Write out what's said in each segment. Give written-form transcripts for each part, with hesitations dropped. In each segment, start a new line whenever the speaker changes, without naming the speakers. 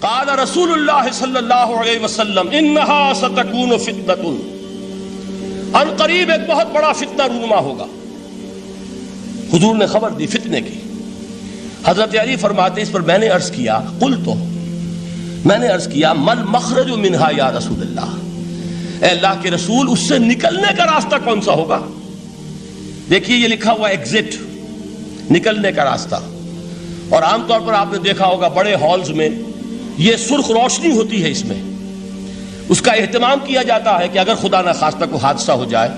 قال رسول اللہ صلی اللہ علیہ وسلم انہا ستکون فتنۃ، ان قریب ایک بہت بڑا فتنہ رونما ہوگا۔ حضور نے خبر دی فتنے کی۔ حضرت علی فرماتے اس پر میں نے عرض کیا، قلت، میں نے عرض کیا مل مخرج منہا یا رسول اللہ، اے اللہ کے رسول اس سے نکلنے کا راستہ کون سا ہوگا؟ دیکھیے یہ لکھا ہوا ایگزٹ، نکلنے کا راستہ، اور عام طور پر آپ نے دیکھا ہوگا بڑے ہالز میں یہ سرخ روشنی ہوتی ہے، اس میں اس کا اہتمام کیا جاتا ہے کہ اگر خدا نہ خواستہ کو حادثہ ہو جائے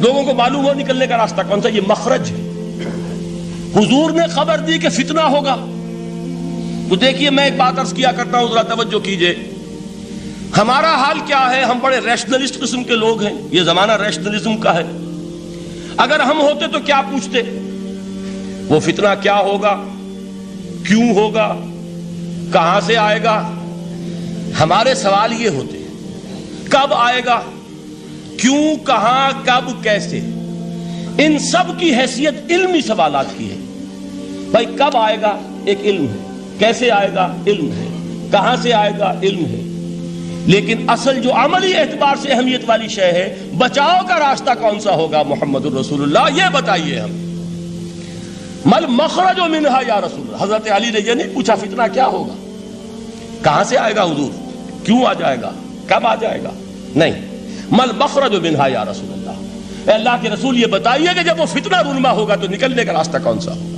لوگوں کو معلوم ہو نکلنے کا راستہ کون سا، یہ مخرج ہے۔ حضور نے خبر دی کہ فتنہ ہوگا۔ تو دیکھیے میں ایک بات عرض کیا کرتا ہوں، ذرا توجہ کیجئے، ہمارا حال کیا ہے؟ ہم بڑے ریشنلسٹ قسم کے لوگ ہیں، یہ زمانہ ریشنلزم کا ہے۔ اگر ہم ہوتے تو کیا پوچھتے؟ وہ فتنہ کیا ہوگا، کیوں ہوگا، کہاں سے آئے گا؟ ہمارے سوال یہ ہوتے، کب آئے گا، کیوں، کہاں، کب، کیسے؟ ان سب کی حیثیت علمی سوالات کی ہے۔ بھائی کب آئے گا ایک علم ہے، کیسے آئے گا علم ہے، کہاں سے آئے گا علم ہے، لیکن اصل جو عملی اعتبار سے اہمیت والی شے ہے، بچاؤ کا راستہ کون سا ہوگا محمد الرسول اللہ، یہ بتائیے ہم۔ مل مخرج منہا یا رسول اللہ، حضرت علی نے یہ نہیں پوچھا فتنہ کیا ہوگا، کہاں سے آئے گا حضور، کیوں آ جائے گا، کب آ جائے گا، نہیں، مل مخرج منہا یا رسول اللہ، اے اللہ کے رسول یہ بتائیے کہ جب وہ فتنہ رونما ہوگا تو نکلنے کا راستہ کون سا ہوگا؟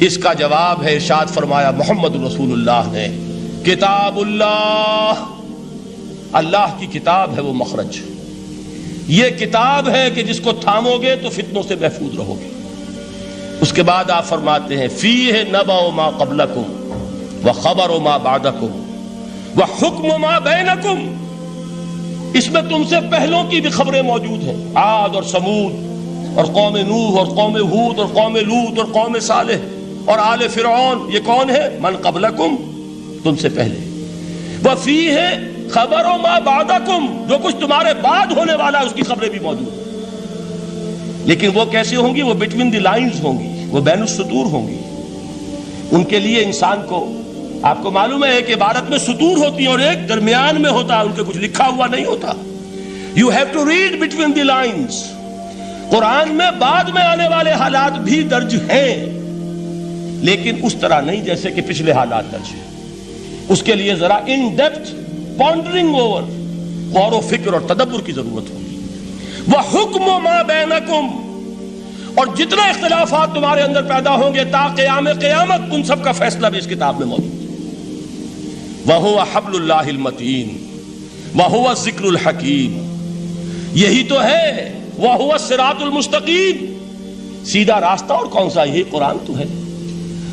اس کا جواب ہے، ارشاد فرمایا محمد رسول اللہ نے، کتاب اللہ، اللہ کی کتاب ہے وہ مخرج، یہ کتاب ہے کہ جس کو تھامو گے تو فتنوں سے محفوظ رہو گے۔ اس کے بعد آپ فرماتے ہیں فیہ نبأ ما قبلکم وخبر ما بعدکم وحکم ما بینکم، اس میں تم سے پہلوں کی بھی خبریں موجود ہیں، عاد اور سمود اور قوم نوح اور قوم ہود اور قوم لوط اور قوم صالح اور آل فرعون، یہ کون ہے؟ من قبلکم، تم سے پہلے، وفیہ خبر ما بعدکم، جو کچھ تمہارے بعد ہونے والا ہے اس کی خبریں بھی موجود ہیں، لیکن وہ کیسے ہوں گی؟ وہ بٹوین دی لائنز ہوں گی، وہ بین السطور ہوں گی۔ ان کے لیے انسان کو، آپ کو معلوم ہے کہ عبارت میں سطور ہوتی ہیں اور ایک درمیان میں ہوتا ہے، ان کے کچھ لکھا ہوا نہیں ہوتا۔ You have to read between the lines. Quran میں بعد میں آنے والے حالات بھی درج ہیں، لیکن اس طرح نہیں جیسے کہ پچھلے حالات درج ہیں۔ اس کے لیے ذرا ان ڈیپتھ پونڈرنگ اوور، غور و فکر اور تدبر کی ضرورت ہوگی۔ وحکم ما بینکم، اور جتنے اختلافات تمہارے اندر پیدا ہوں گے تا قیام قیامت، ان سب کا فیصلہ بھی اس کتاب میں موجود ہے۔ وَهُوَ حَبْلُ اللَّهِ الْمَتِينُ وَهُوَ الذِّكْرُ الْحَكِيمُ، یہی تو ہے وَهُوَ الصِّرَاطُ الْمُسْتَقِيمُ، سیدھا راستہ، اور کون سا؟ یہی قرآن تو ہے۔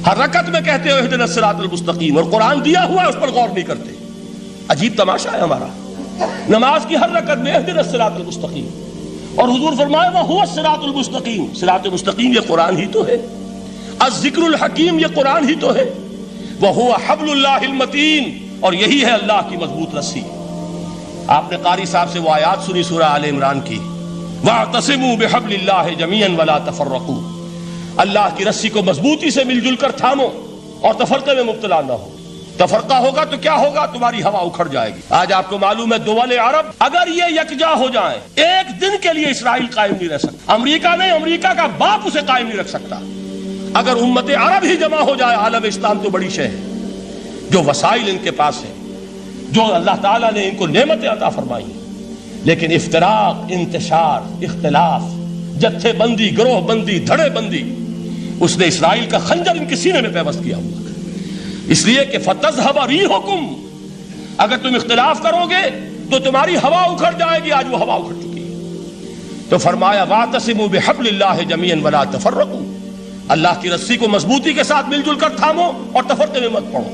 ہر رکعت میں کہتے ہو اهْدِنَا الصِّرَاطَ الْمُسْتَقِيمُ، اور قرآن دیا ہوا ہے اس پر غور نہیں کرتے۔ عجیب تماشا ہے ہمارا، نماز کی ہر رکعت میں اهْدِنَا الصِّرَاطَ الْمُسْتَقِيمُ، اور حضور فرمایا وَهُوَ الصِّرَاطُ الْمُسْتَقِيمُ، صراط مستقیم یہ قرآن ہی تو ہے، الذکر الحکیم یہ قرآن ہی تو ہے، وَهُوَ حَبْلُ اللَّهِ الْمَتِينُ، اور یہی ہے اللہ کی مضبوط رسی۔ آپ نے قاری صاحب سے وہ آیات سنی سورہ آل عمران کی، وَاعْتَصِمُوا بِحَبْلِ اللَّهِ جَمِيعًا وَلَا تَفَرَّقُوا، اللہ کی رسی کو مضبوطی سے مل جل کر تھامو اور تفرقے میں مبتلا نہ ہو۔ تفرقہ ہوگا تو کیا ہوگا؟ تمہاری ہوا اکھڑ جائے گی۔ آج آپ کو معلوم ہے دول عرب اگر یہ یکجا ہو جائیں، ایک دن کے لیے اسرائیل قائم نہیں رہ سکتا، امریکہ نہیں، امریکہ کا باپ اسے قائم نہیں رکھ سکتا۔ اگر امت عرب ہی جمع ہو جائے، عالم اسلام تو بڑی شے ہے، جو وسائل ان کے پاس ہیں، جو اللہ تعالیٰ نے ان کو نعمتیں عطا فرمائی ہیں، لیکن افتراق، انتشار، اختلاف، جتھے بندی، گروہ بندی، دھڑے بندی، اس نے اسرائیل کا خنجر ان کے سینے میں پیوست کیا ہوا۔ اس لیے کہ فَتَذْهَبَ رِيحُكُمْ، اگر تم اختلاف کرو گے تو تمہاری ہوا اکھڑ جائے گی، آج وہ ہوا اکھڑ چکی ہے۔ تو فرمایا وَاعْتَصِمُوا بِحَبْلِ اللَّهِ جَمِيعًا وَلَا تَفَرَّقُوا، اللہ کی رسی کو مضبوطی کے ساتھ مل جل کر تھامو اور تفرقے میں مت پڑو۔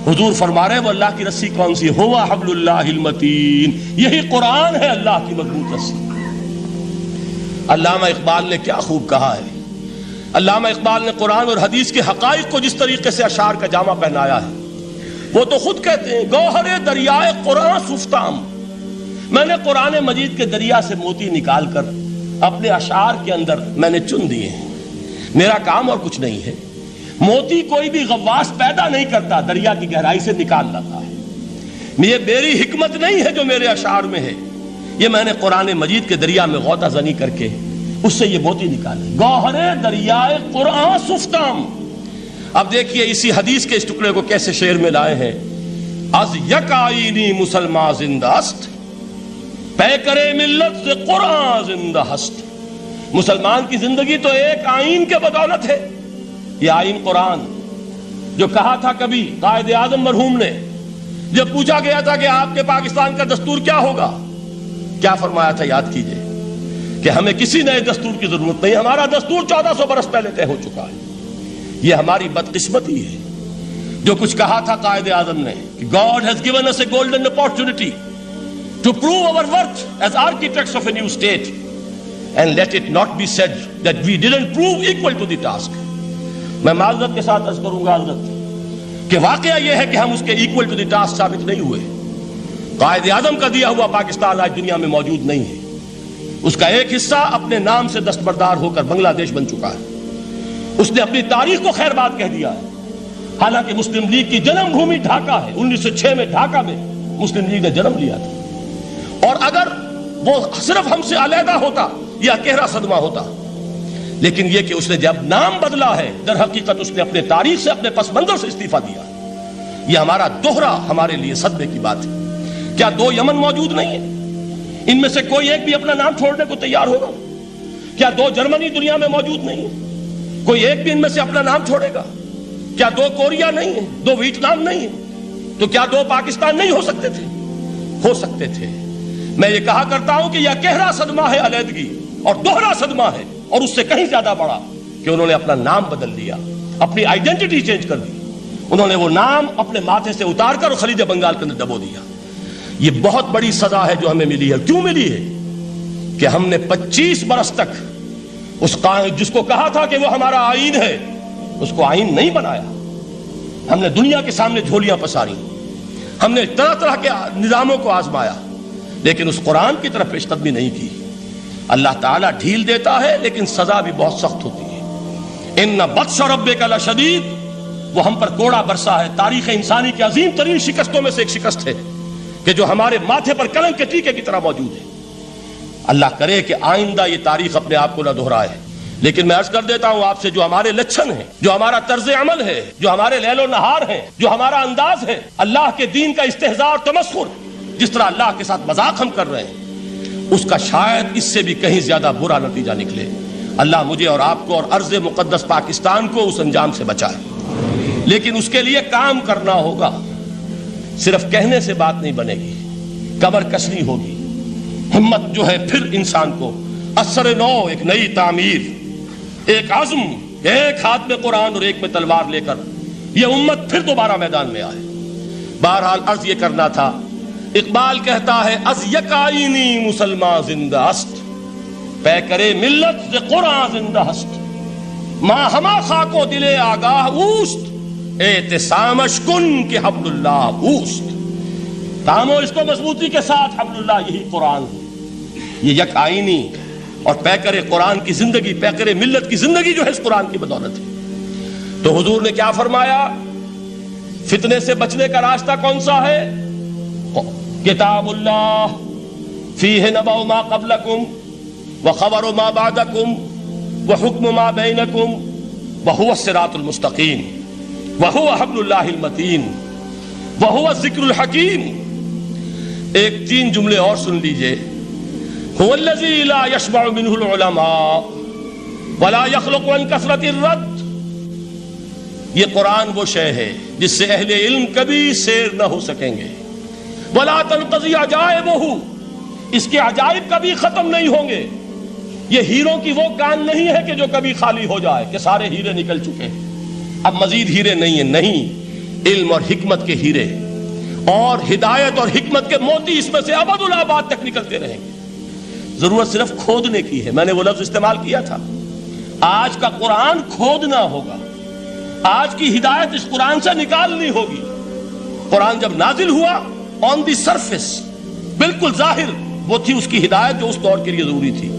حضور فرما رہے وہ اللہ کی رسی کون سی؟ هُوَ حَبْلُ اللَّهِ الْمَتِينُ، یہی قرآن ہے اللہ کی مضبوط رسی۔ علامہ اقبال نے کیا خوب کہا ہے، علامہ اقبال نے قرآن اور حدیث کے حقائق کو جس طریقے سے اشعار کا جامع پہنایا ہے، وہ تو خود کہتے ہیں گوہر دریائے قرآن سفتام، میں نے قرآن مجید کے دریا سے موتی نکال کر اپنے اشعار کے اندر میں نے چن دیے ہیں، میرا کام اور کچھ نہیں ہے، موتی کوئی بھی غواص پیدا نہیں کرتا، دریا کی گہرائی سے نکال لاتا ہے۔ یہ میری حکمت نہیں ہے جو میرے اشعار میں ہے، یہ میں نے قرآن مجید کے دریا میں غوطہ زنی کر کے اس سے یہ موتی نکالے۔ گوہر دریائے قرآن سفتام۔ اب دیکھیے اسی حدیث کے اس ٹکڑے کو کیسے شعر میں لائے ہیں۔ از یک آئینی مسلمان زندہ است، پے کرے ملت سے قرآن زندہ ہست۔ مسلمان کی زندگی تو ایک آئین کے بدولت ہے، یہ آئین قرآن۔ جو کہا تھا کبھی قائد اعظم مرحوم نے، جب پوچھا گیا تھا کہ آپ کے پاکستان کا دستور کیا ہوگا، کیا فرمایا تھا؟ یاد کیجئے کہ ہمیں کسی نئے دستور کی ضرورت نہیں، ہمارا دستور 1400 برس پہلے طے ہو چکا ہے۔ یہ ہماری بدقسمتی ہے جو کچھ کہا تھا قائد اعظم نے کہ God has given us a golden opportunity to prove our worth as architects of a new state, and let it not be said that we didn't prove equal to the task۔ میں معذرت کے ساتھ عرض کروں گا حضرت کہ واقعہ یہ ہے کہ ہم اس کے equal to the task ثابت نہیں ہوئے۔ قائد اعظم کا دیا ہوا پاکستان آج دنیا میں موجود نہیں ہے، اس کا ایک حصہ اپنے نام سے دستبردار ہو کر بنگلہ دیش بن چکا ہے، اس نے اپنی تاریخ کو خیر بات کہہ دیا ہے۔ حالانکہ مسلم لیگ کی جنم بھومی ڈھاکہ ہے، 1906 میں ڈھاکہ میں مسلم لیگ نے جنم لیا تھا، اور اگر وہ صرف ہم سے علیحدہ ہوتا یہ اکیرا صدمہ ہوتا، لیکن یہ کہ اس نے جب نام بدلا ہے در حقیقت اس نے اپنے تاریخ سے، اپنے پس منظر سے استعفیٰ دیا۔ یہ ہمارا دوہرا ہمارے لیے صدمے کی بات ہے۔ کیا 2 یمن موجود نہیں ہیں؟ ان میں سے کوئی ایک بھی اپنا نام چھوڑنے کو تیار ہوگا؟ کیا 2 جرمنی دنیا میں موجود نہیں ہیں؟ کوئی ایک بھی ان میں سے اپنا نام چھوڑے گا؟ کیا 2 کوریا نہیں ہیں؟ 2 ویتنام نہیں ہیں؟ تو کیا 2 پاکستان نہیں ہو سکتے تھے؟ ہو سکتے تھے۔ میں یہ کہا کرتا ہوں کہ یہ گہرا صدمہ ہے علیحدگی، اور دوہرا صدمہ ہے، اور اس سے کہیں زیادہ بڑا کہ انہوں نے اپنا نام بدل لیا، اپنی آئیڈینٹی چینج کر دی، انہوں نے وہ نام اپنے ماتھے سے اتار کر خلیج بنگال کے اندر دبو دیا۔ یہ بہت بڑی سزا ہے جو ہمیں ملی ہے۔ کیوں ملی ہے؟ کہ ہم نے 25 برس تک اس قائد جس کو کہا تھا کہ وہ ہمارا آئین ہے، اس کو آئین نہیں بنایا۔ ہم نے دنیا کے سامنے جھولیاں پساری، ہم نے طرح طرح کے نظاموں کو آزمایا، لیکن اس قرآن کی طرف پیش قدمی نہیں کی۔ اللہ تعالیٰ ڈھیل دیتا ہے لیکن سزا بھی بہت سخت ہوتی ہے۔ ان بطش ربک لشدید، وہ ہم پر کوڑا برسا ہے۔ تاریخ انسانی کی عظیم ترین شکستوں میں سے ایک شکست ہے کہ جو ہمارے ماتھے پر کلنک کے ٹیکے کی طرح موجود ہے۔ اللہ کرے کہ آئندہ یہ تاریخ اپنے آپ کو نہ دہرائے، لیکن میں عرض کر دیتا ہوں آپ سے، جو ہمارے لچھن ہیں، جو ہمارا طرز عمل ہے، جو ہمارے لیل و نہار ہیں، جو ہمارا انداز ہے، اللہ کے دین کا استہزاء اور تمسخر، جس طرح اللہ کے ساتھ مذاق ہم کر رہے ہیں، اس کا شاید اس سے بھی کہیں زیادہ برا نتیجہ نکلے۔ اللہ مجھے اور آپ کو اور ارض مقدس پاکستان کو اس انجام سے بچائے، لیکن اس کے لیے کام کرنا ہوگا۔ صرف کہنے سے بات نہیں بنے گی، کمر کسنی ہوگی، ہمت جو ہے پھر انسان کو اثر نو، ایک نئی تعمیر، ایک عزم، ایک ہاتھ میں قرآن اور ایک میں تلوار لے کر یہ امت پھر دوبارہ میدان میں آئے۔ بہرحال عرض یہ کرنا تھا، اقبال کہتا ہے از یک آئینی مسلمان زندہ است، پے کرے ملت سے قرآن زندہ ہست، ماں ہما خاک و دل آگاہ اوست، اعتصامش کن کہ حبل اللہ اوست۔ تامو اس کو مضبوطی کے ساتھ، حبل اللہ یہی قرآن ہے۔ یہ یک آئینی اور پیکر قرآن کی زندگی، پیکر ملت کی زندگی جو ہے اس قرآن کی بدولت ہے۔ تو حضور نے کیا فرمایا؟ فتنے سے بچنے کا راستہ کون سا ہے؟ کتاب اللہ فیہ نبأ ما قبلکم وخبر ما بعدکم وحکم ما بینکم وہو الصراط المستقیم وہو حبل اللہ المتین وہو الذکر الحکیم۔ ایک 3 جملے اور سن لیجئے۔ هو الذی لا یشبع منہ العلماء ولا یخلق عن کثرت الرد۔ یہ قرآن وہ شے ہے جس سے اہل علم کبھی سیر نہ ہو سکیں گے۔ ولا تنقضی عجائبہ، اس کے عجائب کبھی ختم نہیں ہوں گے۔ یہ ہیروں کی وہ کان نہیں ہے کہ جو کبھی خالی ہو جائے کہ سارے ہیرے نکل چکے اب مزید ہیرے نہیں ہیں، نہیں، علم اور حکمت کے ہیرے اور ہدایت اور حکمت کے موتی اس میں سے ابد الآباد تک نکلتے رہیں گے۔ ضرورت صرف کھودنے کی ہے۔ میں نے وہ لفظ استعمال کیا تھا، آج کا قرآن کھودنا ہوگا، آج کی ہدایت اس قرآن سے نکالنی ہوگی۔ قرآن جب نازل ہوا آن دی سرفیس، بالکل ظاہر وہ تھی اس کی ہدایت جو اس دور کے لیے ضروری تھی۔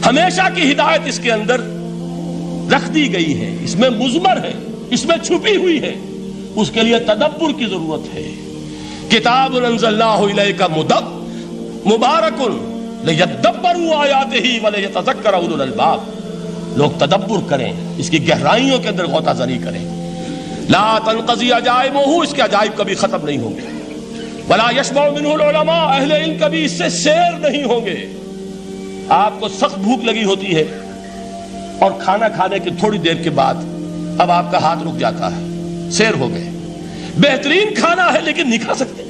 ہمیشہ کی ہدایت اس کے اندر رکھ دی گئی ہے، اس میں مضمر ہے، اس میں چھپی ہوئی ہے، اس کے لیے تدبر کی ضرورت ہے۔ کتاب انزلناہ الیک مبارک لیدبروا آیاتہ ولیتذکر اولو الالباب، لوگ تدبر کریں، اس کی گہرائیوں کے اندر غوطہ زنی کریں۔ لا تنقضی عجائبہ، اس کے عجائب کبھی ختم نہیں ہوں گے۔ ولا یشبع منہ العلماء، اہل علم کبھی اس سے سیر نہیں ہوں گے۔ آپ کو سخت بھوک لگی ہوتی ہے اور کھانا کھانے کی تھوڑی دیر کے بعد اب آپ کا ہاتھ رک جاتا ہے، سیر ہو گئے، بہترین کھانا ہے لیکن نہیں کھا سکتے۔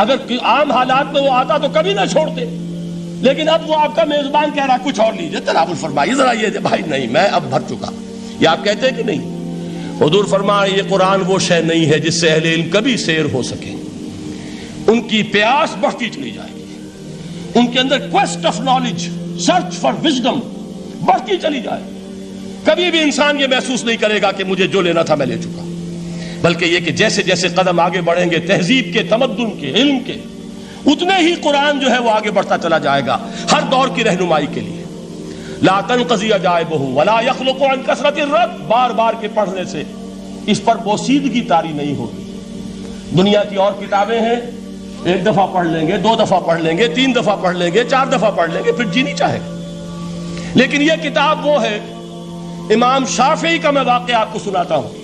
اگر عام حالات میں وہ آتا تو کبھی نہ چھوڑتے، لیکن اب وہ آپ کا میزبان کہہ رہا کچھ اور لیجیے، تناول فرمائیے ذرا، یہ بھائی نہیں میں اب بھر چکا، یہ آپ کہتے ہیں کہ نہیں؟ حضور فرمایا یہ قرآن وہ شے نہیں ہے جس سے اہل علم کبھی سیر ہو سکے، ان کی پیاس بڑھتی چلی جائے گی، ان کے اندر quest of knowledge, search for wisdom بڑھتی چلی جائے، کبھی بھی انسان یہ محسوس نہیں کرے گا کہ مجھے جو لینا تھا میں لے چکا، بلکہ یہ کہ جیسے جیسے قدم آگے بڑھیں گے تہذیب کے، تمدن کے، علم کے، اتنے ہی قرآن جو ہے وہ آگے بڑھتا چلا جائے گا ہر دور کی رہنمائی کے لیے۔ لا تنقضی عجائبہ ولا یخلق عن کثرت الرد، بار بار کے پڑھنے سے اس پر بوسیدگی طاری نہیں ہوگی۔ دنیا کی اور کتابیں ہیں، ایک دفعہ پڑھ لیں گے، 2 دفعہ پڑھ لیں گے، 3 دفعہ پڑھ لیں گے، 4 دفعہ پڑھ لیں گے، پھر جی نہیں چاہے گا۔ لیکن یہ کتاب وہ ہے، امام شافعی کا میں واقعہ آپ کو سناتا ہوں۔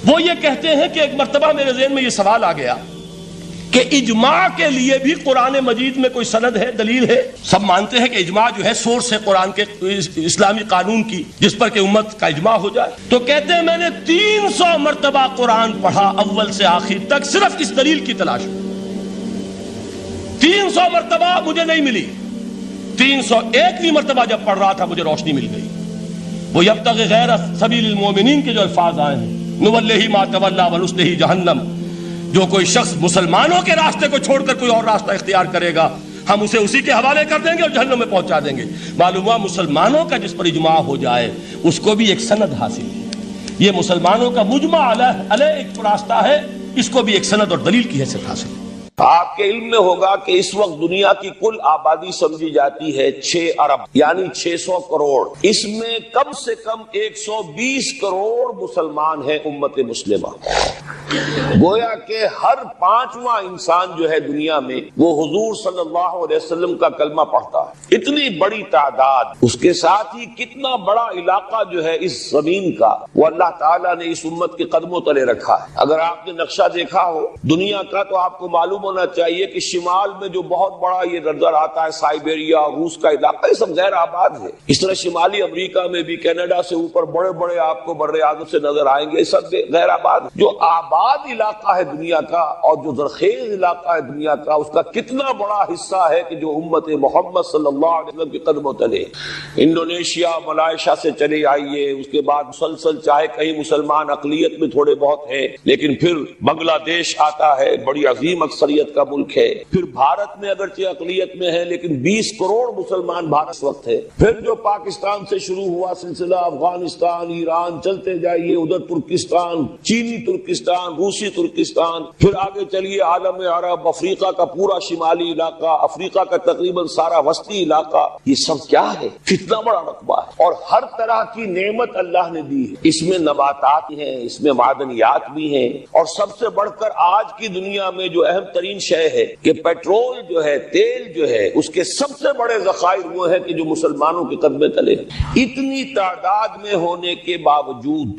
وہ یہ کہتے ہیں کہ ایک مرتبہ میرے ذہن میں یہ سوال آ گیا کہ اجماع کے لیے بھی قرآن مجید میں کوئی سند ہے، دلیل ہے؟ سب مانتے ہیں کہ اجماع جو ہے سورس ہے قرآن کے اسلامی قانون کی، جس پر کہ امت کا اجماع ہو جائے۔ تو کہتے ہیں میں نے 300 مرتبہ قرآن پڑھا اول سے آخر تک، صرف اس دلیل کی تلاش میں۔ 300 مرتبہ مجھے نہیں ملی، 301ویں مرتبہ جب پڑھ رہا تھا مجھے روشنی مل گئی۔ وہ یبتغی غیر سبیل المومنین کے جو الفاظ آئے ہیں، نولیہ ما تولی ونصلہ جہنم، جو کوئی شخص مسلمانوں کے راستے کو چھوڑ کر کوئی اور راستہ اختیار کرے گا ہم اسے اسی کے حوالے کر دیں گے اور جہنم میں پہنچا دیں گے۔ معلوم ہوا مسلمانوں کا جس پر اجماع ہو جائے اس کو بھی ایک سند حاصل ہے، یہ مسلمانوں کا مجمع علیہ ایک راستہ ہے، اس کو بھی ایک سند اور دلیل کی حیثیت حاصل ہے۔
آپ کے علم میں ہوگا کہ اس وقت دنیا کی کل آبادی سمجھی جاتی ہے 6 ارب یعنی 600 کروڑ، اس میں کم سے کم 120 کروڑ مسلمان ہیں امت مسلمہ۔ گویا کہ ہر 5واں انسان جو ہے دنیا میں وہ حضور صلی اللہ علیہ وسلم کا کلمہ پڑھتا ہے، اتنی بڑی تعداد، اس کے ساتھ ہی کتنا بڑا علاقہ جو ہے اس زمین کا وہ اللہ تعالیٰ نے اس امت کے قدموں تلے رکھا ہے۔ اگر آپ نے نقشہ دیکھا ہو دنیا کا تو آپ کو معلوم ہونا چاہیے کہ شمال میں جو بہت بڑا یہ نظر آتا ہے سائبیریا، روس کا علاقہ، یہ سب غیر آباد ہے۔ اس طرح شمالی امریکہ میں بھی کینیڈا سے اوپر بڑے بڑے آپ کو بر اعظم سے نظر آئیں گے، سب غیر آباد۔ جو آباد علاقہ ہے دنیا کا اور جو زرخیز علاقہ ہے دنیا کا، اس کا کتنا بڑا حصہ ہے کہ جو امت محمد صلی اللہ علیہ وسلم کے قدموں تلے۔ انڈونیشیا، ملائیشیا سے چلے آئیے، اس کے بعد مسلسل چاہے کہیں مسلمان اقلیت میں تھوڑے بہت ہیں، لیکن پھر بنگلہ دیش آتا ہے، بڑی عظیم اکثریت کا ملک ہے۔ پھر بھارت میں اگرچہ اقلیت میں ہے لیکن 20 کروڑ مسلمان بھارت اس وقت ہے۔ پھر جو پاکستان سے شروع ہوا سلسلہ، افغانستان، ایران، چلتے جائیے ادھر ترکستان، چینی ترکستان، روسی ترکستان، پھر آگے چلیے عالم عرب، افریقہ کا پورا شمالی علاقہ، افریقہ کا تقریباً سارا وسطی علاقہ، یہ سب کیا ہے؟ کتنا بڑا رقبہ ہے، اور ہر طرح کی نعمت اللہ نے دی ہے۔ اس میں نباتات ہیں، اس میں معدنیات بھی ہیں، اور سب سے بڑھ کر آج کی دنیا میں جو اہم ترین شے ہے کہ پیٹرول جو ہے، تیل جو ہے، اس کے سب سے بڑے ذخائر وہ ہیں کہ جو مسلمانوں کے قدمے تلے۔ اتنی تعداد میں ہونے کے باوجود،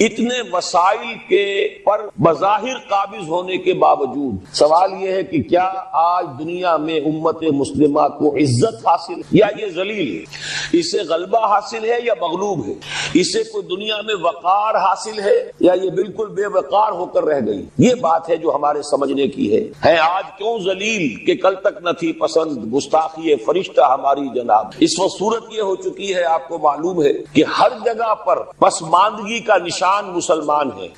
اتنے وسائل کے پر بظاہر قابض ہونے کے باوجود، سوال یہ ہے کہ کیا آج دنیا میں امت مسلمہ کو عزت حاصل یا یہ ذلیل ہے؟ اسے غلبہ حاصل ہے یا مغلوب ہے؟ اسے کوئی دنیا میں وقار حاصل ہے یا یہ بالکل بے وقار ہو کر رہ گئی؟ یہ بات ہے جو ہمارے سمجھنے کی ہے آج کیوں ذلیل کہ کل تک نہ تھی پسند، گستاخی فرشتہ ہماری جناب۔ اس وقت صورت یہ ہو چکی ہے، آپ کو معلوم ہے کہ ہر جگہ پر پسماندگی کا نشان مسلمان ہے۔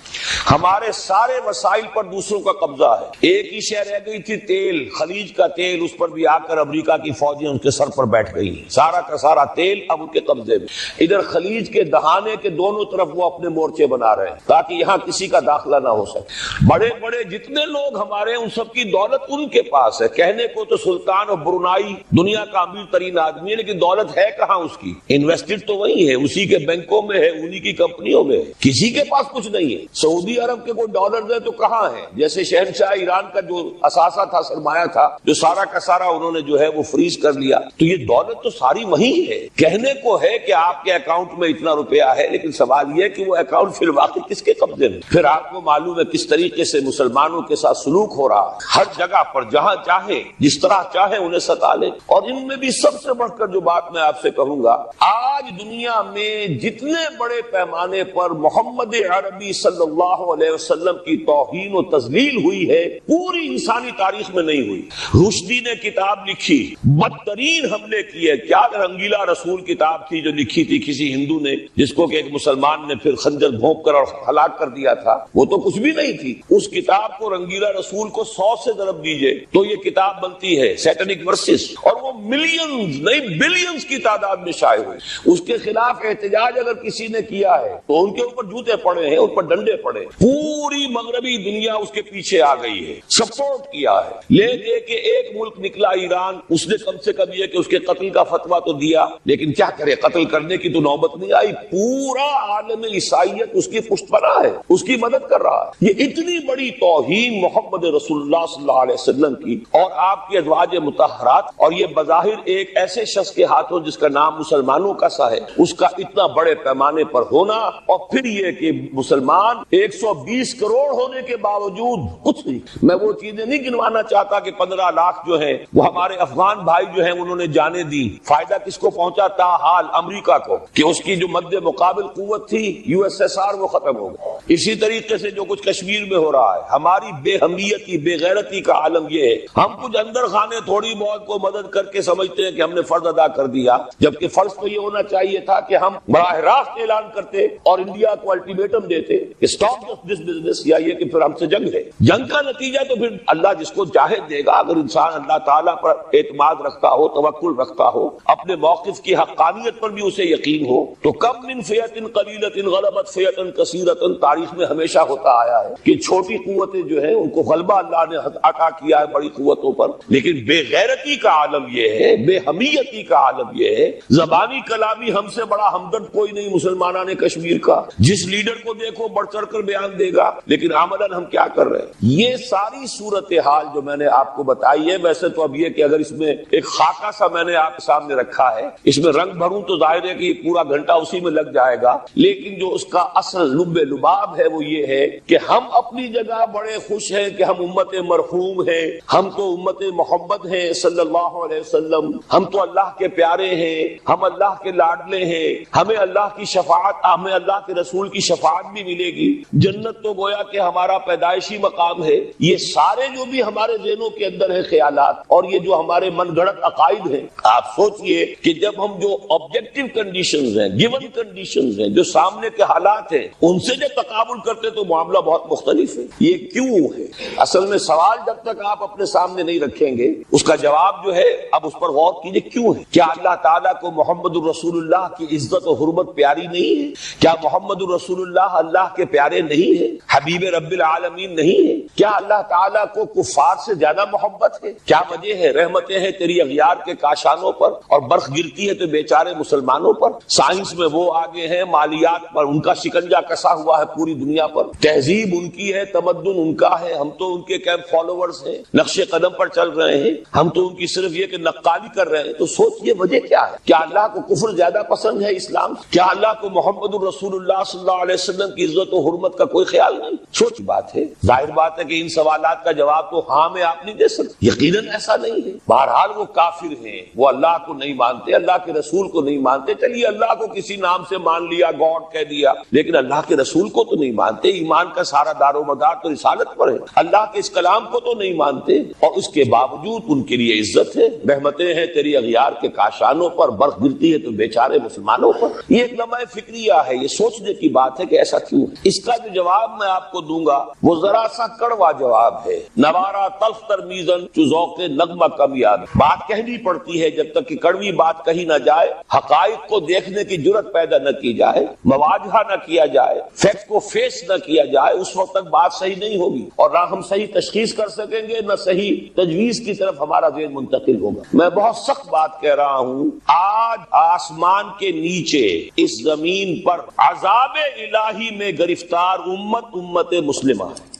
ہمارے سارے وسائل پر دوسروں کا قبضہ ہے۔ ایک ہی شے رہ گئی تھی، تیل، خلیج کا تیل، اس پر بھی آ کر امریکہ کی فوجیں ان کے سر پر بیٹھ گئی ہیں۔ سارا کا سارا تیل اب ان کے قبضے میں۔ ادھر خلیج کے دہانے کے دونوں طرف وہ اپنے مورچے بنا رہے ہیں تاکہ یہاں کسی کا داخلہ نہ ہو سکے۔ بڑے بڑے جتنے لوگ ہمارے ان سب کی دولت ان کے پاس ہے۔ کہنے کو تو سلطان اور برونائی دنیا کا امیر ترین آدمی ہے، لیکن دولت ہے کہاں اس کی؟ انویسٹڈ تو وہی ہے، اسی کے بینکوں میں ہے، انہی کی کمپنیوں میں ہے۔ کسی کے پاس کچھ نہیں ہے. سعودی عرب کے کوئی ڈالرز ہیں تو کہاں ہیں؟ جیسے شہنشاہ ایران کا جو اثاثہ تھا، سرمایہ تھا، جو سارا کا سارا انہوں نے جو ہے وہ فریز کر لیا. تو یہ دولت تو ساری وہی ہے. کہنے کو ہے کہ آپ کے اکاؤنٹ میں اتنا روپیہ ہے، لیکن سوال یہ کہ وہ اکاؤنٹ فی الواقع کس کے قبضے میں؟ پھر آپ کو معلوم ہے کس طریقے سے مسلمانوں کے ساتھ سلوک ہو رہا ہے. ہر جگہ پر جہاں چاہے جس طرح چاہے انہیں ستا لیں. اور ان میں بھی سب سے بڑھ کر جو بات میں آپ سے کہوں گا، آج دنیا میں جتنے بڑے پیمانے پر محمد عربی صلی اللہ علیہ وسلم کی توہین و تذلیل ہوئی ہے، پوری انسانی تاریخ میں نہیں ہوئی. رشدی نے کتاب لکھی، بدترین حملے کیے. کیا رنگیلا رسول کتاب تھی جو لکھی تھی کسی ہندو نے، جس کو کہ ایک مسلمان نے پھر خنجر بھونک کر اور ہلاک کر دیا تھا. وہ تو کچھ بھی نہیں تھی. اس کتاب کو رنگیلا رسول کو 100 سے ضرب دیجئے تو یہ کتاب بنتی ہے سیٹنک ورسز، اور وہ ملینز نہیں بلینز کی تعداد میں شائع ہوئی. اس کے خلاف احتجاج اگر کسی نے کیا ہے تو ان کے اوپر جوتے پڑے ہیں، ان پر ڈنڈے پڑے. پوری مغربی دنیا اس کے پیچھے آ گئی ہے، سپورٹ کیا ہے. لے دے کے ایک ملک نکلا ایران، اس نے کم سے کم یہ کہ اس کے قتل کا فتویٰ تو دیا، لیکن کیا کرے، قتل کرنے کی تو نوبت نہیں آئی. پورا عالم عیسائیت اس کی پشت پناہ ہے، اس کی مدد کر رہا ہے. یہ اتنی بڑی توہین محمد رسول اللہ صلی اللہ علیہ وسلم کی اور آپ کی ازواج مطہرات، اور یہ بظاہر ایک ایسے شخص کے ہاتھوں جس کا نام مسلمانوں کا سا ہے، اس کا اتنا بڑے پیمانے پر ہونا. اور پھر یہ کہ مسلمان 120 کروڑ ہونے کے باوجود کچھ نہیں. میں وہ چیزیں نہیں گنوانا چاہتا کہ 15 لاکھ جو ہیں وہ ہمارے افغان بھائی جو ہیں انہوں نے جانے دی. فائدہ کس کو پہنچا؟ تاحال امریکہ کو، کہ اس کی جو مد مقابل قوت تھی USSR وہ ختم ہو گئی. اسی طریقے سے جو کچھ کشمیر میں ہو رہا ہے، ہماری بے حمیتی بے غیرتی کا عالم یہ ہے. ہم کچھ اندر خانے تھوڑی بہت کو مدد کر کے سمجھتے ہیں کہ ہم نے فرض ادا کر دیا، جبکہ فرض تو یہ ہونا چاہیے تھا کہ ہم براہ راست اعلان کرتے اور انڈیا کو الٹیمیٹم دیتے کہ اسٹاپ دس بزنس، یا یہ کہ پھر ہم سے جنگ ہے. جنگ کا نتیجہ تو پھر اللہ جس کو چاہے دے گا. اگر انسان اللہ تعالیٰ پر اعتماد رکھتا ہو، توکل رکھتا ہو، اپنے موقف کی حقانیت پر بھی اسے یقین ہو، تو کم من فئۃ قلیلۃ غلبت فئۃ کثیرۃ. تاریخ میں ہمیشہ ہوتا آیا ہے کہ چھوٹی قوتیں جو ہیں ان کو غلبہ اللہ نے عطا کیا ہے بڑی قوتوں پر. لیکن بے غیرتی کا عالم یہ ہے، بے حمیتی کا عالم یہ ہے. زبانی کلامی ہم سے بڑا ہمدرد کوئی نہیں مسلمانان کشمیر کا. جس لیڈر کو دیکھو بڑھ چڑھ کر بیان دے گا، لیکن عملاً ہم کیا کر رہے ہیں؟ یہ ساری صورتحال جو میں نے آپ کو بتائی ہے، ویسے تو اب یہ کہ اگر اس میں ایک خاکہ سا میں نے آپ کے سامنے رکھا ہے، اس میں رنگ بھروں تو ظاہر ہے کہ یہ پورا گھنٹہ اسی میں لگ جائے گا. لیکن جو اس کا اصل لب لباب ہے وہ یہ ہے کہ ہم اپنی جگہ بڑے خوش ہیں کہ ہم امت مرحوم ہیں، ہم تو امت محمد ہیں صلی اللہ علیہ وسلم، ہم تو اللہ کے پیارے ہیں، ہم اللہ کے لاڈلے ہیں، ہمیں اللہ کی شفاعت، ہمیں اللہ کے رسول کی شفاعت بھی ملے گی، جنت تو گویا کہ ہمارا پیدائشی مقام ہے. یہ سارے جو بھی ہمارے ذہنوں کے اندر ہے خیالات، اور یہ جو ہمارے من گھڑت عقائد ہیں، آپ سوچئے کہ جب ہم جو آبجیکٹیو کنڈیشنز ہیں، گیون کنڈیشنز ہیں، جو سامنے کے حالات ہیں، ان سے جب تقابل کرتے تو معاملہ بہت مختلف ہے. یہ کیوں ہے؟ اصل میں سوال جب تک آپ اپنے سامنے نہیں رکھیں گے اس کا جواب جو ہے اب اس پر غور کیجئے. کیوں ہے؟ کیا اللہ تعالیٰ کو محمد الرسول اللہ کی عزت و حرمت پیاری نہیں ہے؟ کیا محمد الرسول اللہ اللہ کے پیارے نہیں ہے؟ حبیب رب العالمین نہیں ہے؟ کیا اللہ تعالیٰ کو کفار سے زیادہ محبت ہے؟ کیا وجہ ہے؟ رحمتیں ہیں تیری اغیار کے کاشانوں پر اور برف گرتی ہے تو بیچارے مسلمانوں پر. سائنس میں وہ آگے ہیں، مالیات پر ان کا شکنجا کسا ہوا ہے پوری دنیا پر. تہذیب ان کی ہے، تمدن ان کا ہے، ہم تو ان کے کیمپ فالوورز ہیں، نقش قدم پر چل رہے ہیں، ہم تو ان کی صرف یہ کہ نقالی کر رہے ہیں. تو سوچئے وجہ کیا ہے؟ کیا اللہ کو کفر زیادہ پسند ہے اسلام؟ کیا اللہ کو محمد الرسول اللہ صلی اللہ علیہ وسلم کی عزت و حرمت کا کوئی خیال نہیں؟ چھوٹی بات ہے. ظاہر بات ہے کہ ان سوالات کا جواب تو ہاں میں آپ نہیں دے سکتے. یقیناً ایسا نہیں ہے. بہرحال وہ کافر ہیں، وہ اللہ کو نہیں مانتے، اللہ کے رسول کو نہیں مانتے. چلیے اللہ کو کسی نام سے مان لیا، گاڈ کہہ دیا، لیکن اللہ کے رسول کو تو نہیں مانتے. ایمان کا سارا دار و مدار تو رسالت پر ہے. اللہ کے اس کلام کو تو نہیں مانتے، اور اس کے باوجود ان کے لیے عزت ہے. رحمتیں ہیں تیری اغیار کے کاشانوں پر، برف گرتی ہے تو بیچارے مسلمانوں پر. یہ ایک لمحہ فکریہ ہے، یہ سوچنے کی بات ہے کہ ایسا کیوں ہے. اس کا جو جواب میں آپ کو دوں گا وہ ذرا سا کڑوا جواب ہے. نوارا تلخ ترمیزن چو ذوق نغمہ کم یاد. بات کہنی پڑتی ہے جب تک کہ کڑوی بات کہی نہ جائے، حقائق کو دیکھنے کی جرت پیدا نہ کی جائے، مواجہہ نہ کیا جائے، فیکٹ کو فیس نہ کیا جائے، اس وقت تک بات صحیح نہیں ہوگی، اور نہ ہم صحیح تشخیص کر سکیں گے، نہ صحیح تجویز کی طرف ہمارا ذہن منتقل ہوگا. میں بہت سخت بات کہہ رہا ہوں. آج آسمان کے نیچے اس زمین پر عذاب الہی میں گرفتار امت مسلمہ ہے۔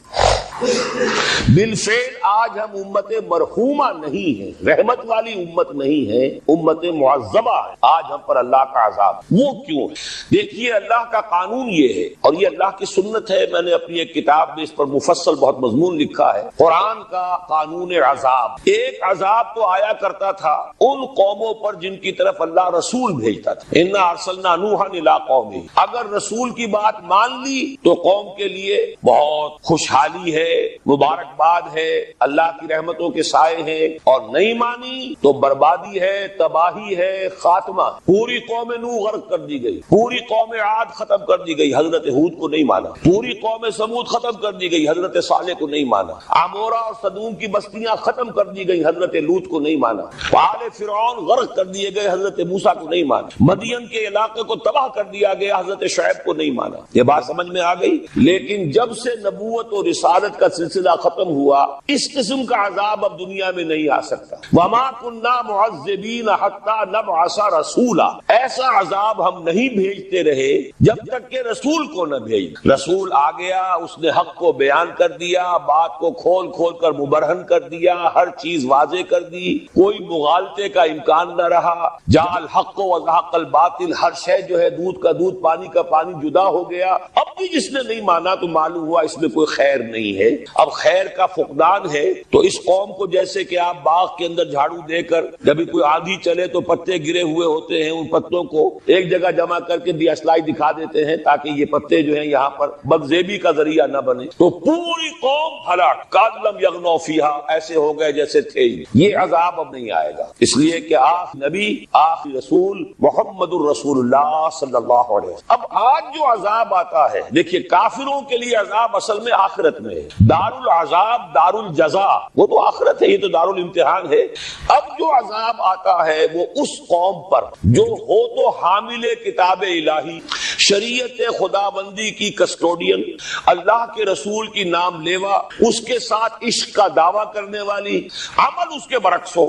بالفعل آج ہم امت مرحومہ نہیں ہیں، رحمت والی امت نہیں ہے، امت معذبہ ہے۔ آج ہم پر اللہ کا عذاب، وہ کیوں ہے؟ دیکھیے اللہ کا قانون یہ ہے، اور یہ اللہ کی سنت ہے۔ میں نے اپنی ایک کتاب میں اس پر مفصل بہت مضمون لکھا ہے، قرآن کا قانون عذاب۔ ایک عذاب تو آیا کرتا تھا ان قوموں پر جن کی طرف اللہ رسول بھیجتا تھا، انا ارسلنا نوحا الی قومہ۔ اگر رسول کی بات مان لی تو قوم کے لیے بہت خوشحالی ہے، مبارکباد ہے، اللہ کی رحمتوں کے سائے ہیں، اور نہیں مانی تو بربادی ہے، تباہی ہے، خاتمہ۔ پوری قوم نوح غرق کر دی گئی، پوری قوم عاد ختم کر دی گئی، حضرت ہود کو نہیں مانا، پوری قوم سمود ختم کر دی گئی، حضرت صالح کو نہیں مانا، عمورہ اور صدوم کی بستیاں ختم کر دی گئی، حضرت لوط کو نہیں مانا، آل فرعون غرق کر دیے گئے، حضرت موسیٰ کو نہیں مانا، مدین کے علاقے کو تباہ کر دیا گیا، حضرت شعیب کو نہیں مانا۔ یہ بات سمجھ میں آ گئی؟ لیکن جب سے نبوت اور رسالت کا سلسلہ ختم ہوا، اس قسم کا عذاب اب دنیا میں نہیں آ سکتا۔ وَمَا كُنَّا مُعَذِّبِينَ حَتَّى نَبْعَثَ رَسُولًا، ایسا عذاب ہم نہیں بھیجتے رہے جب تک کہ رسول کو نہ بھیج۔ رسول آ گیا، اس نے حق کو بیان کر دیا، بات کو کھول کھول کر مبرہن کر دیا، ہر چیز واضح کر دی، کوئی مغالطے کا امکان نہ رہا، جعل الحق وزهق الباطل، ہر شے جو ہے دودھ کا دودھ پانی کا پانی جدا ہو گیا۔ اب بھی جس نے نہیں مانا تو معلوم ہوا اس میں کوئی خیر نہیں ہے، اب خیر کا فقدان ہے۔ تو اس قوم کو جیسے کہ آپ باغ کے اندر جھاڑو دے کر جب کوئی آندھی چلے تو پتے گرے ہوئے ہوتے ہیں، ان پتوں کو ایک جگہ جمع کر کے دیاسلائی دکھا دیتے ہیں تاکہ یہ پتے جو ہیں یہاں پر بدزیبی کا ذریعہ نہ بنے، تو پوری قوم ہلاک، کالم یغنوا فیہا، ایسے ہو گئے جیسے تھے۔ یہ عذاب اب نہیں آئے گا، اس لیے کہ آخری نبی آخری رسول محمد الرسول اللہ صلی اللہ علیہ وسلم۔ اب آج جو عذاب آتا ہے، دیکھیے کافروں کے لیے عذاب اصل میں آخرت میں ہے، دار العذاب دار الجزا، وہ تو آخرت ہے، یہ تو دار الامتحان ہے۔ اب جو عذاب آتا ہے وہ اس قوم پر جو ہو تو حامل کتاب الہی، شریعت خدا بندی کی کسٹوڈین، اللہ کے رسول کی نام لیوا، اس کے ساتھ عشق کا دعویٰ کرنے والی، عمل اس کے برعکس ہو۔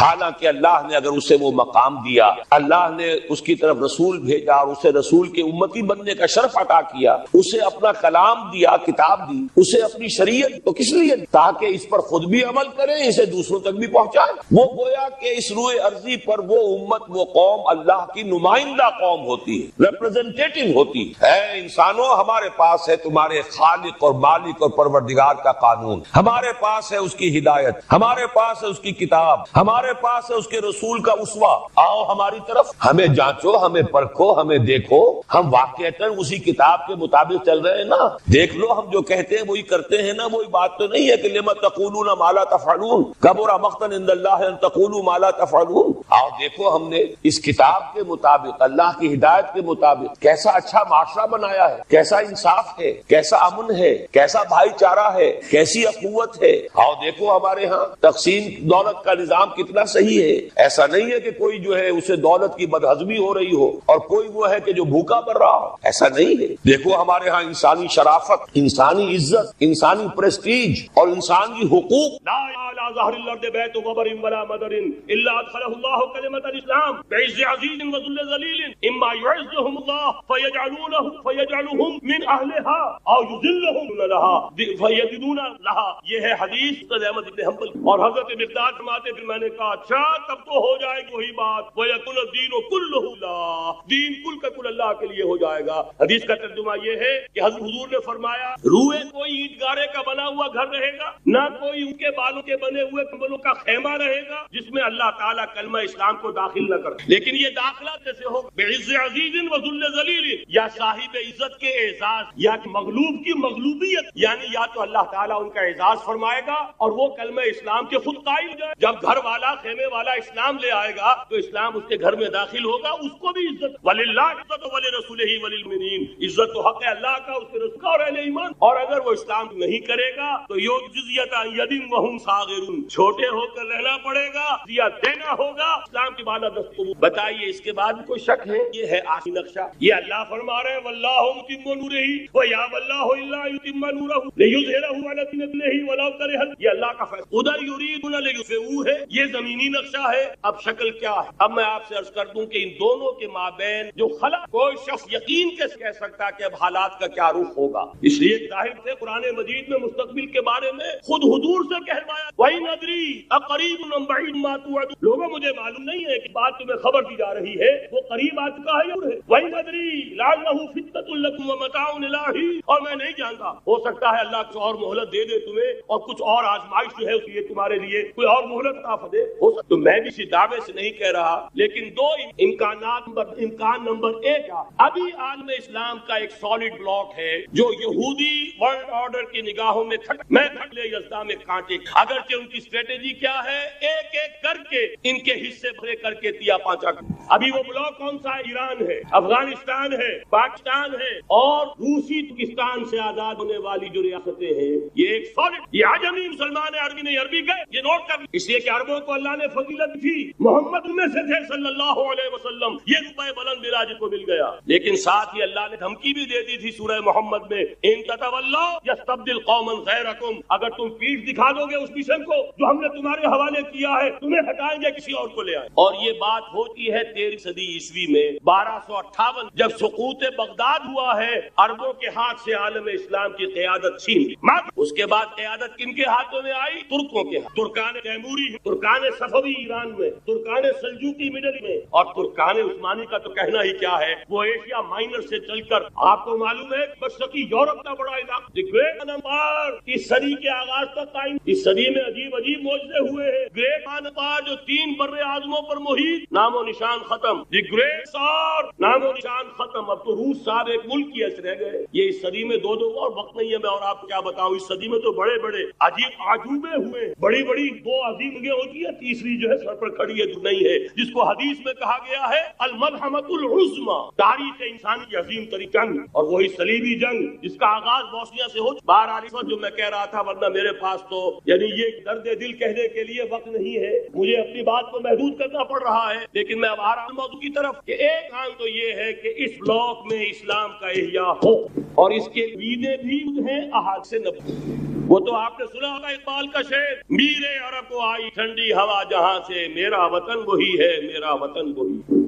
حالانکہ اللہ نے اگر اسے وہ مقام دیا، اللہ نے اس کی طرف رسول بھیجا اور اسے رسول کے امتی بننے کا شرف عطا کیا، اسے اپنا کلام دیا، کتاب دی، اسے اپنی شریعت، تو کس لیے؟ تاکہ اس پر خود بھی عمل کریں، اسے دوسروں تک بھی پہنچائیں۔ وہ گویا کہ اس روئے ارضی پر وہ امت، وہ قوم اللہ کی نمائندہ قوم ہوتی ہے، ریپرزینٹیٹو ہوتی ہے۔ اے انسانوں، ہمارے پاس ہے تمہارے خالق اور مالک اور پروردگار کا قانون، ہمارے پاس ہے اس کی ہدایت، ہمارے پاس ہے اس کی کتاب، ہمارے پاس ہے اس کے رسول کا اسوہ۔ آؤ ہماری طرف، ہمیں جانچو، ہمیں پرکھو، ہمیں دیکھو، ہم واقعتاً اسی کتاب کے مطابق چل رہے ہیں نا؟ دیکھ لو، ہم جو کہتے ہیں وہی کرتے ہیں نا؟ وہی بات تو نہیں ہے کہ لما تقولون ما لا تفعلون کبر مقتا عند اللہ ان تقولوا ما لا تفعلون۔ آؤ دیکھو، ہم نے اس کتاب کے مطابق، اللہ کی ہدایت کے مطابق کیسا اچھا معاشرہ بنایا ہے، کیسا انصاف ہے، کیسا امن ہے، کیسا بھائی چارہ ہے، کیسی اخوت ہے۔ آؤ دیکھو ہمارے ہاں تقسیم دولت کا نظام کتنا صحیح ہے۔ ایسا نہیں ہے کہ کوئی جو ہے اسے دولت کی بدہضمی ہو رہی ہو اور کوئی وہ ہے کہ جو بھوکا مر رہا ہو، ایسا نہیں ہے۔ دیکھو ہمارے ہاں انسانی شرافت، انسانی عزت، انسانی پریسٹیج اور انسان کی حقوق۔
لا على ظهر الارض بیت غبر ولا مدر الا ادخله الله كلمة الاسلام بعز عزيز وذل ذليل اما يعزهم الله فيجعلهم من اهلها او يذلهم لها فيجدون لها۔ یہ ہے حدیث احمد بن حنبل، اور حضرت مقداد فرماتے پھر میں نے کہا اچھا تب تو ہو جائے گی وہی بات، ويكون الدين كله لله، دین کل کا کل اللہ کے لیے ہو جائے گا۔ حدیث کا ترجمہ یہ ہے کہ حضرت حضور نے فرمایا روئے کوئی اینٹ گارے کا بنا ہوا گھر رہے گا، نہ کوئی ان کے بالوں کے بنے ہوئے کمبلوں کا خیمہ رہے گا جس میں اللہ تعالیٰ کلمہ اسلام کو داخل نہ کر۔ لیکن یہ داخلہ کیسے ہو؟ بعز عزیز و ذل ذلیل، یا صاحب عزت کے اعزاز یا مغلوب کی مغلوبیت، یعنی یا تو اللہ تعالیٰ ان کا اعزاز فرمائے گا اور وہ کلمہ اسلام کے خود قائل جائے۔ جب گھر والا خیمے والا اسلام لے آئے گا تو اسلام اس کے گھر میں داخل ہوگا، اس کو بھی عزت، وللہ عزت ولرسولہ وللمؤمنین، عزت تو حق ہے اللہ کا، اس کے رسول کا اور اہل ایمان۔ اور اگر وہ اسلام نہیں کرے گا تو یعجزیت عن ید وہم صاغرون، چھوٹے ہو کر رہنا پڑے گا یا دینا ہوگا اسلام کی بالادست کو. بتائیے اس کے بعد کوئی شک ہے؟ یہ ہے آخری نقشہ. یہ اللہ فرما رہے ہیں واللہ متم نورہ ویابی اللہ الا یتم نورہ لیظہرہ علی الدین کلہ ولو کرہ. یہ اللہ کا فیصلہ. ادھر یریدون لیطفئوا ہے، یہ زمینی نقشہ ہے. اب شکل کیا ہے؟ اب میں آپ سے عرض کر دوں کہ ان دونوں کے مابین جو خلا کوئی شخص یقین کیسے کہہ سکتا کہ اب حالات کا کیا رخ ہوگا. اس لیے ظاہر سے قرآن مجید میں مستقبل کے بارے میں خود حضور سے کہلوایا وَإِنْ أَدْرِي أَقَرِيبٌ أَمْ بَعِيدٌ مَا تُوعَدُونَ. لوگوں مجھے معلوم نہیں ہے کہ بات تمہیں خبر دی جا رہی ہے وہ قریب آ چکا ہے یا ہے. وَإِنْ أَدْرِي لَعَلَّهُ فِتْنَةٌ لَكُمْ وَمَتَاعٌ إِلَىٰ حِينٍ. اور میں نہیں جانتا، ہو سکتا ہے اللہ کچھ اور مہلت دے دے تمہیں اور کچھ اور آزمائش جو ہے اس لیے تمہارے لیے کوئی اور مہلت عطا دے. ہو سکتا تو میں بھی اسی دعوے سے نہیں کہہ رہا، لیکن دو امکان نمبر ایک ابھی عالم اسلام کا ایک سالڈ بلاک ہے جو یہودی ورلڈ آرڈر کی نگاہوں میں کھٹلے یزداں میں کانٹے. اگرچہ ان کی اسٹریٹجی کیا ہے؟ ایک ایک کر کے ان کے حصے بھرے کر کے تیا پانچا. ابھی وہ بلاک کون سا ہے؟ ایران ہے، افغانستان ہے، پاکستان ہے اور روسی ترکستان سے آزاد ہونے والی جو ریاستیں ہیں. یہ ایک سالڈ، یہ عجمی مسلمان ہے، عربی نہیں عربی گئے. یہ نوٹ کر اس لیے کہ عربوں کو اللہ نے فضیلت تھی، محمد میں سے تھے صلی اللہ علیہ وسلم. یہ روپے بلند مراج کو مل گیا، لیکن ساتھ ہی اللہ نے دھمکی بھی دے دی تھی سورہ محمد میں ان تتولوا یستبدل قوما غیرکم. اگر تم پیٹھ دکھا دو گے اس مشن کو جو ہم نے تمہارے حوالے کیا ہے، تمہیں ہٹائیں گے، کسی اور کو لے آئیں. اور یہ بات ہوتی ہے 13 صدی عیسوی میں 1258 جب سقوط بغداد ہوا ہے. عربوں کے ہاتھ سے عالم اسلام کی قیادت چھین لی. اس کے بعد قیادت کن کے ہاتھوں میں آئی؟ ترکوں کے ہاتھ. ترکان تیموری، ترکان صفوی ایران میں، ترکان سلجوقی مڈل میں اور ترکان عثمانی کا تو کہنا ہی کیا ہے. وہ ایشیا مائنر سے چل کر آپ کو معلوم ہے مشرقی یورپ کا بڑا علاقہ گریٹ امپائر اس صدی کے آغاز تک قائم. اس صدی میں عجیب معجزے ہوئے ہیں. گریٹ امپائر جو 3 بر اعظموں پر محیط، نام و نشان ختم. دی گریٹ سار، نام و نشان ختم. اب تو روس صاحب ایک ملک کی ایسے رہ گئے. یہ اس صدی میں دو اور وقت نہیں ہے میں اور آپ کو کیا بتاؤں. اس صدی میں تو بڑے بڑے عجیب عجوبے ہوئے. بڑی 2 عظیم ہوتی ہے، تیسری جو ہے سر پر کھڑی ہے جو نہیں ہے، جس کو حدیث میں کہا گیا ہے الملحمۃ العظمی، تاریخ انسانی کی عظیم ترین جنگ. اور وہی صلیبی جنگ جس کا آغاز بوسنیا سے ہو. بہرحال اس وقت جو میں کہہ رہا تھا، ورنہ میرے پاس تو یعنی یہ درد دل کہنے کے لیے وقت نہیں ہے، مجھے اپنی بات کو محدود کرنا پڑ رہا ہے. لیکن میں اب آ رہا ہوں موضوع کی طرف کہ ایک کام تو یہ ہے کہ اس بلاک میں اسلام کا احیاء ہو اور اس کے لیڈر بھی ہیں احادیث نبوی. وہ تو آپ نے سنا ہوگا اقبال کا شعر، میرے عرب کو آئی ٹھنڈی ہوا جہاں سے، میرا وطن وہی ہے، میرا وطن وہی.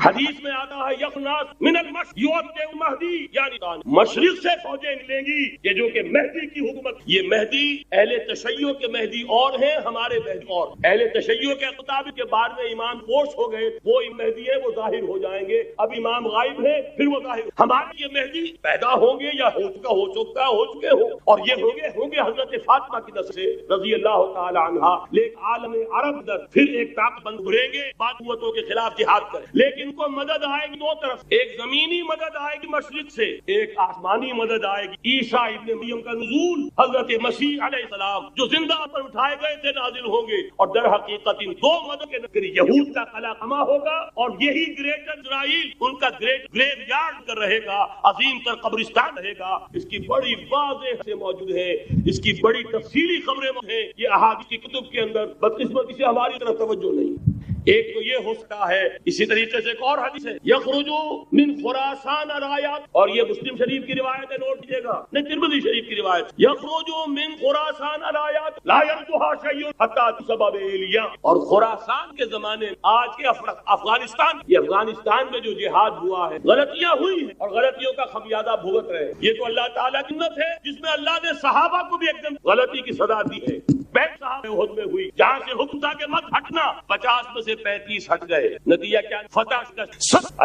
حدیث میں آتا ہے یخناس من المشرق یؤتی المہدی، یعنی مشرق سے فوجیں نکلیں گی یہ جو کہ مہدی کی حکومت. یہ مہدی اہل تشیع کے مہدی اور ہیں، ہمارے مہدی اور. اہل تشیع کے مطابق کے بعد میں امام پوش ہو گئے، وہ مہدی ہے، وہ ظاہر ہو جائیں گے. اب امام غائب ہے، پھر وہ ظاہر. ہمارے یہ مہدی پیدا ہوں گے یا ہو چکے ہوں اور یہ ہوں گے حضرت فاطمہ کی نسل سے رضی اللہ تعالی عنہا. لیکن عالم عرب در پھر ایک طاقت بند ابھریں گے، بعض قوتوں کے خلاف جہاد کریں. لیکن ان کو مدد آئے گی 2 طرف، ایک زمینی مدد آئے گی مشرق سے، ایک آسمانی مدد آئے گی. عیسیٰ ابن مریم کا نزول، حضرت مسیح علیہ السلام جو زندہ پر اٹھائے گئے تھے نازل ہوں گے. اور در حقیقت ان 2 مدد کے نظر یہود کا قلعہ کما ہوگا اور یہی گریٹر اسرائیل ان کا گریو یارڈ کر رہے گا، عظیم تر قبرستان رہے گا. اس کی بڑی واضح سے موجود ہے، اس کی بڑی تفصیلی خبریں ہیں یہ احادیث کی کتب کے اندر. بدقسمتی سے ہماری طرف توجہ نہیں. ایک تو یہ ہو سکتا ہے. اسی طریقے سے ایک اور حدیث ہے یخرج من خراسان رایات، اور یہ مسلم شریف کی روایت ہے، نوٹ کیجئے گا، نہیں ترمذی شریف کی روایت. یخرج من خراسان رایات لا يرجوها شيء حتى تسبب ایلیا. اور خراسان کے زمانے آج کے افغانستان، یہ افغانستان میں جو جہاد ہوا ہے، غلطیاں ہوئی ہیں اور غلطیوں کا خمیازہ بھگت رہے. یہ تو اللہ تعالیٰ کی نعمت ہے جس میں اللہ نے صحابہ کو بھی ایک دم غلطی کی سزا دی ہے. بیت صاحب احد میں ہوئی، جہاں سے حکم تھا کہ مت ہٹنا، 50 میں سے 35 ہٹ گئے. نتیجہ کیا؟ فتح کا.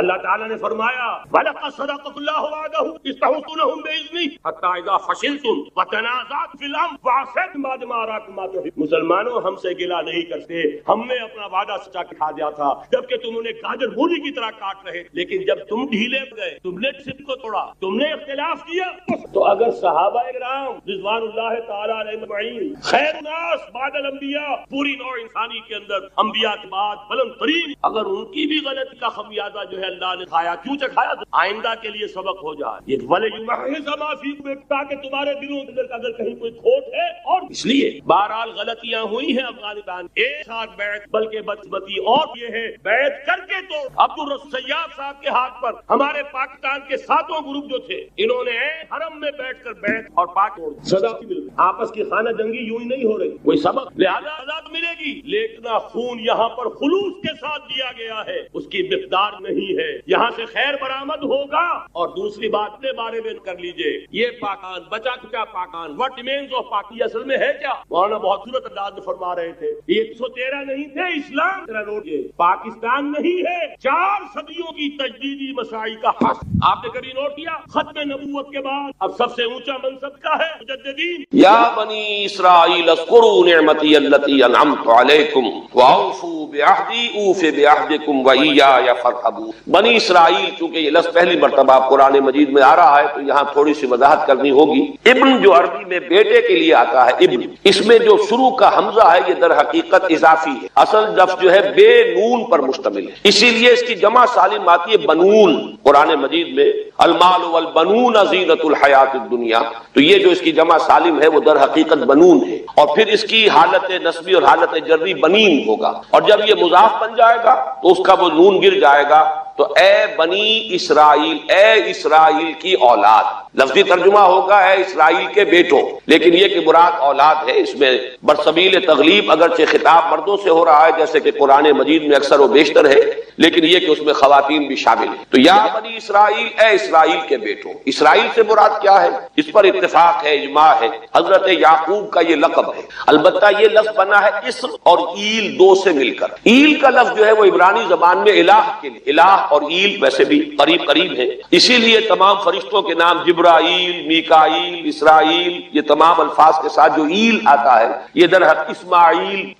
اللہ تعالیٰ نے فرمایا وَلَقَدْ صَدَقَكُمُ اللَّهُ وَعْدَهُ إِذْ تَحُسُّونَهُمْ بِإِذْنِهِ حَتَّى إِذَا فَشِلْتُمْ وَتَنَازَعْتُمْ فِي الْأَمْرِ وَعَصَيْتُمْ بَعْدَ مَا أَرَاكُمْ مَا تُحِبُّونَ. مسلمانوں ہم سے گلہ نہیں کرتے، ہم نے اپنا وعدہ سچا کھا دیا تھا جبکہ تم انہیں گاجر مولی کی طرح کاٹ رہے. لیکن جب تم ڈھیلے گئے، تم نے صدق کو توڑا، تم نے اختلاف کیا. تو اگر صحابہ کرام رضوان اللہ تعالی علیہم اجمعین خیر الناس بعد الانبیاء، پوری نوع انسانی کے اندر انبیاء کے بعد بلند ترین، اگر ان کی بھی غلطی کا خمیازہ جو ہے اللہ نے کھایا، کیوں چکھایا؟ آئندہ کے لیے سبق ہو جائے یہ وَلَيُمَحِّصَ مَا فِيكُمْ، تاکہ تمہارے دلوں کے اندر اگر کہیں کوئی کھوٹ ہے، اور اس لیے بہرحال غلطیاں ہوئی ہیں افغانستان، ایک ساتھ بیعت، بلکہ بدقسمتی اور یہ ہے بیعت کر کے تو عبدالرسیاب صاحب کے ہاتھ پر ہمارے پاکستان کے 7 گروپ جو تھے، انہوں نے حرم میں بیٹھ کر بیعت اور پاک سزا مل گئی۔ آپس کی خانہ جنگی یوں ہی نہیں ہو رہی، کوئی سبق، لہذا آزاد ملے گی، لیکن خون یہاں پر خلوص کے ساتھ دیا گیا ہے، اس کی مقدار نہیں ہے، یہاں سے خیر برآمد ہوگا۔ اور دوسری بات کے بارے میں کر لیجئے، یہ پاکستان بچا کچا Pakistan, what remains of Pakistan اصل میں ہے کیا؟ مولانا بہت خوبصورت انداز میں فرما رہے تھے، یہ 113 نہیں تھے، اسلام تیرا نوٹ، یہ پاکستان نہیں ہے، 4 صدیوں کی تجدیدی مساعی کا حق۔ آپ نے کبھی نوٹ کیا؟ ختم نبوت کے بعد اب سب سے اونچا منصب کا ہے مجددین۔
یا بنی اسرائیل اذکروا نعمتی التی انعمت علیکم واوفوا بعہدی اوف بعہدکم وایای فارہبون۔ بنی اسرائیل، چونکہ یہ لفظ پہلی مرتبہ قرآن مجید میں آ رہا ہے تو یہاں تھوڑی سی وضاحت کرنی ہوگی۔ ابن جو عربی میں بیٹے کے لیے آتا ہے ابن، اس میں جو شروع کا حمزہ ہے یہ در حقیقت اضافی ہے، اصل لفظ جو ہے بے نون پر مشتمل ہے، اسی لیے اس کی جمع سالم آتی ہے بنون۔ قرآن مجید میں المال والبنون زینت الحیات الدنیا، تو یہ جو اس کی جمع سالم ہے وہ در حقیقت بنون ہے، اور پھر اس کی حالت نسبی اور حالت جری بنین ہوگا، اور جب یہ مضاف بن جائے گا تو اس کا وہ نون گر جائے گا، تو اے بنی اسرائیل، اے اسرائیل کی اولاد، لفظی ترجمہ ہوگا اے اسرائیل کے بیٹوں، لیکن یہ کہ مراد اولاد ہے، اس میں برسبیل تغلیب اگرچہ خطاب مردوں سے ہو رہا ہے جیسے کہ قرآن مجید میں اکثر و بیشتر ہے، لیکن یہ کہ اس میں خواتین بھی شامل ہیں۔ تو یا بنی اسرائیل، اے اسرائیل کے بیٹوں، اسرائیل سے مراد کیا ہے؟ اس پر اتفاق ہے، اجماع ہے، حضرت یعقوب کا یہ لقب ہے، البتہ یہ لفظ بنا ہے اسر اور ایل دو سے مل کر۔ ایل کا لفظ جو ہے وہ عبرانی زبان میں الہ کے لیے، الہ اور ایل ویسے بھی قریب قریب ہیں، اسی لیے تمام فرشتوں کے نام جبرائیل، میکائیل، اسرائیل، یہ تمام الفاظ کے ساتھ جو ایل آتا ہے یہ در حقیقت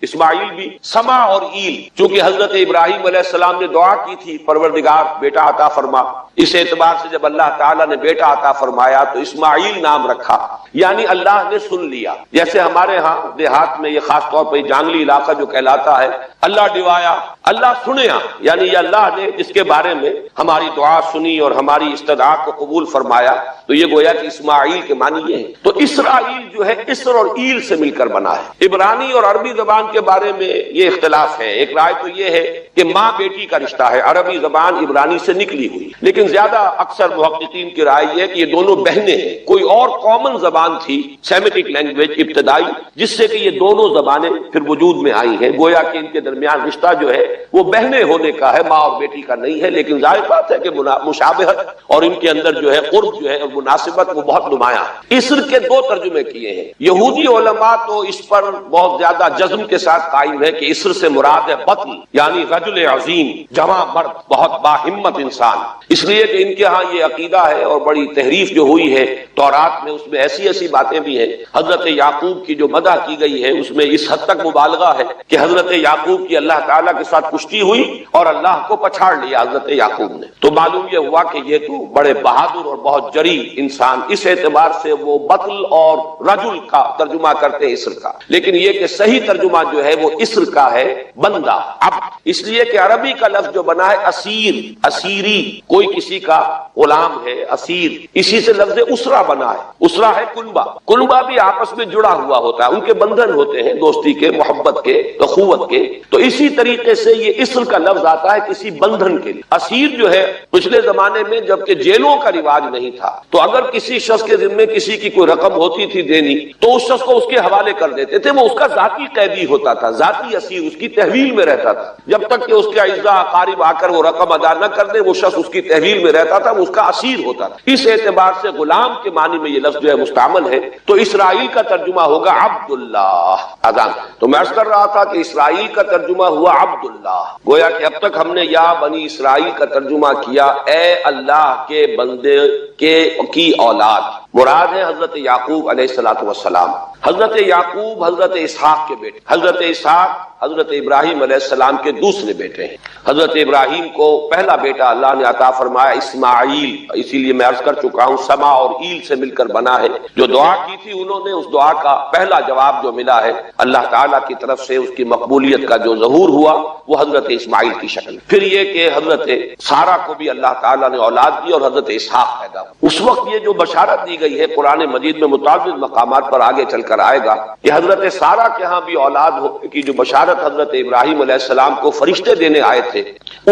اسماعیل بھی، سما اور ایل، چونکہ حضرت ابراہیم علیہ السلام نے دعا کی تھی پروردگار بیٹا عطا فرما، اس اعتبار سے جب اللہ تعالیٰ نے بیٹا عطا فرمایا تو اسماعیل نام رکھا، یعنی اللہ نے سن لیا۔ جیسے ہمارے ہاں دیہات میں یہ خاص طور پر جانگلی علاقہ جو کہلاتا ہے، اللہ ڈوایا، اللہ سنیا، یعنی یہ اللہ نے جس کے بارے میں ہماری دعا سنی اور ہماری استدعا کو قبول فرمایا، تو یہ گویا کہ اسماعیل کے معنی یہ ہے۔ تو اسرائیل جو ہے اسر اور ایل سے مل کر بنا ہے۔ عبرانی اور عربی زبان کے بارے میں یہ اختلاف ہے، ایک رائے تو یہ ہے کہ ماں بیٹی کا رشتہ ہے، عربی زبان عبرانی سے نکلی ہوئی، لیکن زیادہ اکثر محققین کی رائے یہ ہے کہ یہ دونوں بہنیں ہیں، کوئی اور کامن زبان تھی سیمیٹک لینگویج ابتدائی جس سے کہ یہ دونوں زبانیں پھر وجود میں آئی ہیں، گویا کہ ان کے درمیان رشتہ جو ہے وہ بہنیں ہونے کا ہے، ماں اور بیٹی کا نہیں ہے، لیکن ظاہر بات ہے کہ مشابہت اور ان کے اندر جو ہے قرب جو ہے اور مناسبت وہ بہت نمایاں ہے۔ اسر کے 2 ترجمے کیے ہیں، یہودی علماء تو اس پر بہت زیادہ جزم کے ساتھ قائم ہے کہ اسر سے مراد ہے بطن، یعنی رجل عظیم، جواں مرد، بہت باہمت انسان، اس لیے کہ ان کے ہاں یہ عقیدہ ہے اور بڑی تحریف جو ہوئی ہے تورات میں، اس میں ایسی باتیں بھی ہیں۔ حضرت یعقوب کی جو مدح کی گئی ہے اس میں اس حد تک مبالغہ ہے کہ حضرت یعقوب کی اللہ تعالیٰ کے ساتھ کشتی ہوئی اور اللہ کو پچھاڑ لیا حضرت یعقوب نے، تو معلوم یہ ہوا کہ یہ تو بڑے بہادر اور بہت جری انسان، اس اعتبار سے وہ بطل اور رجل کا ترجمہ کرتے ہیں اسر کا، لیکن یہ کہ صحیح ترجمہ جو ہے وہ اسر کا ہے بندہ، عبد، اس لیے کہ عربی کا لفظ جو بنا ہے اسیر، اسیری، کوئی کسی کا غلام ہے، اسیر، اسی سے لفظ اسرہ بنا ہے، اسرہ ہے کنبہ، کنبہ بھی آپس میں جڑا ہوا ہوتا ہے، ان کے بندھن ہوتے ہیں دوستی کے، محبت کے، اخوت کے، تو اسی طریقے سے یہ اسر کا لفظ آتا ہے کسی بندھن کے لیے۔ اسیر جو ہے پچھلے زمانے میں جبکہ جیلوں کا رواج نہیں تھا تو اگر کسی شخص کے ذمے کسی کی کوئی رقم ہوتی تھی دینی تو اس شخص کو اس کے حوالے کر دیتے تھے، وہ اس کا ذاتی قیدی ہوتا تھا، ذاتی اسیر، اس کی تحویل میں رہتا تھا، جب تک کہ اس کے اعزاء اقارب آ کر وہ رقم ادا نہ کر دے وہ شخص اس کی تحویل میں رہتا تھا، وہ اس کا اسیر ہوتا تھا۔ اس اعتبار سے غلام کے معنی میں یہ لفظ جو ہے مستعمل ہے، تو اسرائیل کا ترجمہ ہوگا عبداللہ۔ اذان تو میں عرض کر رہا تھا کہ اسرائیل کا ترجمہ ہوا عبداللہ، گویا کہ اب تک ہم نے یا بنی اسرائیل کا ترجمہ کیا اے اللہ کے بندے کی اولاد، مراد ہے حضرت یعقوب علیہ الصلوۃ والسلام۔ حضرت یعقوب حضرت اسحاق کے بیٹے، حضرت اسحاق حضرت ابراہیم علیہ السلام کے دوسرے بیٹے ہیں۔ حضرت ابراہیم کو پہلا بیٹا اللہ نے عطا فرمایا اسماعیل، اسی لیے میں عرض کر چکا ہوں سما اور ایل سے مل کر بنا ہے۔ جو دعا کی تھی انہوں نے، اس دعا کا پہلا جواب جو ملا ہے اللہ تعالیٰ کی طرف سے، اس کی مقبولیت کا جو ظہور ہوا وہ حضرت اسماعیل کی شکل۔ پھر یہ کہ حضرت سارہ کو بھی اللہ تعالیٰ نے اولاد دی اور حضرت اسحاق پیدا ہوا۔ اس وقت یہ جو بشارت دی گئی ہے قرآن مجید میں متعدد مقامات پر آگے چل کر آئے گا کہ حضرت سارہ کے ہاں بھی اولاد ہونے کی جو بشارت حضرت ابراہیم علیہ السلام کو فرشتے دینے آئے تھے،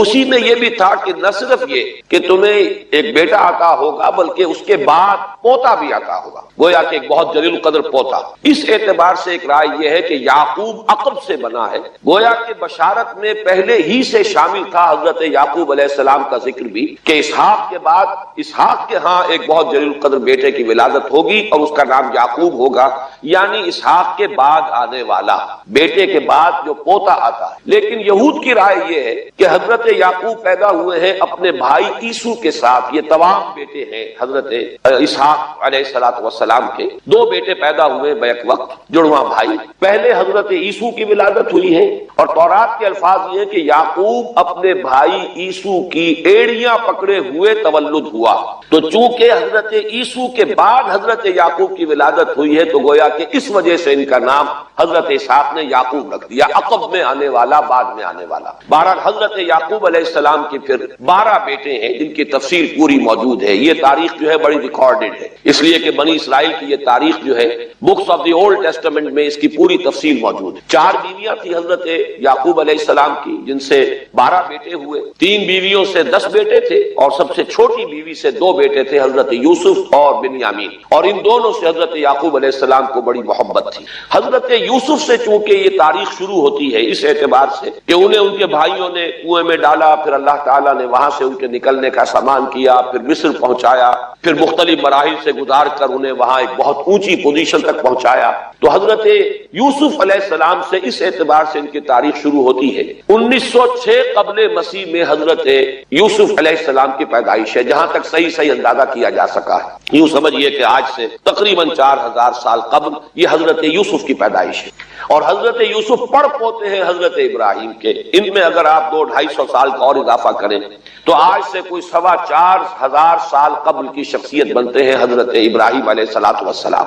اسی میں یہ بھی تھا کہ نہ صرف یہ کہ تمہیں ایک بیٹا عطا ہوگا بلکہ اس کے بعد پوتا بھی عطا ہوگا، گویا کہ ایک بہت جلیل القدر پوتا۔ اس اعتبار سے ایک رائے یہ ہے کہ یعقوب عقب سے بنا ہے، گویا کہ بشارت میں پہلے ہی سے شامل تھا حضرت یعقوب علیہ السلام کا ذکر بھی کہ اسحاق کے بعد اسحاق کے ہاں ایک بہت جلیل القدر بیٹے کی ولادت ہوگی اور اس کا نام یعقوب ہوگا، یعنی اسحاق کے بعد آنے والا، بیٹے کے بعد جو پوتا آتا ہے۔ لیکن یہود کی رائے یہ ہے کہ حضرت یعقوب پیدا ہوئے ہیں اپنے بھائی عیسو کے ساتھ، یہ تمام بیٹے ہیں حضرت اسحاق علیہ السلام کے، دو بیٹے پیدا ہوئے بیک وقت، جڑواں بھائی۔ پہلے حضرت عیسو کی ولادت ہوئی ہے اور تورات کے الفاظ یہ کہ یعقوب اپنے بھائی عیسو کی ایڑیاں پکڑے ہوئے تولد ہوا، تو چونکہ حضرت عیسو کے بعد حضرت یعقوب کی ولادت ہوئی ہے تو گویا کہ اس وجہ سے ان کا نام حضرت اسحاق نے یعقوب رکھ دیا، عقب میں آنے والا، بعد میں آنے والا۔ بہرحال حضرت یعقوب علیہ السلام کے پھر 12 بیٹے ہیں جن کی تفصیل پوری موجود ہے۔ یہ تاریخ جو ہے بڑی ریکارڈڈ ہے، اس لیے کہ بنی اسرائیل کی یہ تاریخ جو ہے books of the old testament میں اس کی پوری تفصیل موجود ہے۔ 4 بیویاں تھی حضرت یعقوب علیہ السلام کی جن سے 12 بیٹے ہوئے، 3 بیویوں سے 10 بیٹے تھے اور سب سے چھوٹی بیوی سے 2 بیٹے تھے حضرت یوسف اور بنیامین، اور ان دونوں سے حضرت یعقوب علیہ السلام کو بڑی محبت تھی۔ حضرت یوسف سے چونکہ یہ تاریخ شروع ہوتی ہے اس اعتبار سے کہ انہیں ان کے بھائیوں نے کنویں میں ڈالا، پھر اللہ تعالیٰ نے وہاں سے ان کے نکلنے کا سامان کیا، پھر مصر پہنچایا، پھر مختلف مراحل سے گزار کر انہیں وہاں ایک بہت اونچی پوزیشن تک پہنچایا۔ تو حضرت یوسف علیہ السلام سے اس اعتبار سے ان کی تاریخ شروع ہوتی ہے۔ 1906 قبل مسیح میں حضرت یوسف علیہ السلام کی پیدائش ہے، جہاں تک صحیح اندازہ کیا جا سکا ہے۔ یوں سمجھئے کہ آج سے تقریباً 4000 سال قبل یہ حضرت یوسف کی پیدائش ہے، اور حضرت یوسف پڑ پوتے ہیں حضرت ابراہیم کے۔ ان میں اگر آپ 200-250 سال کا اور اضافہ کریں تو آج سے کوئی 4,2500 سال قبل کی شخصیت بنتے ہیں حضرت ابراہیم علیہ السلام۔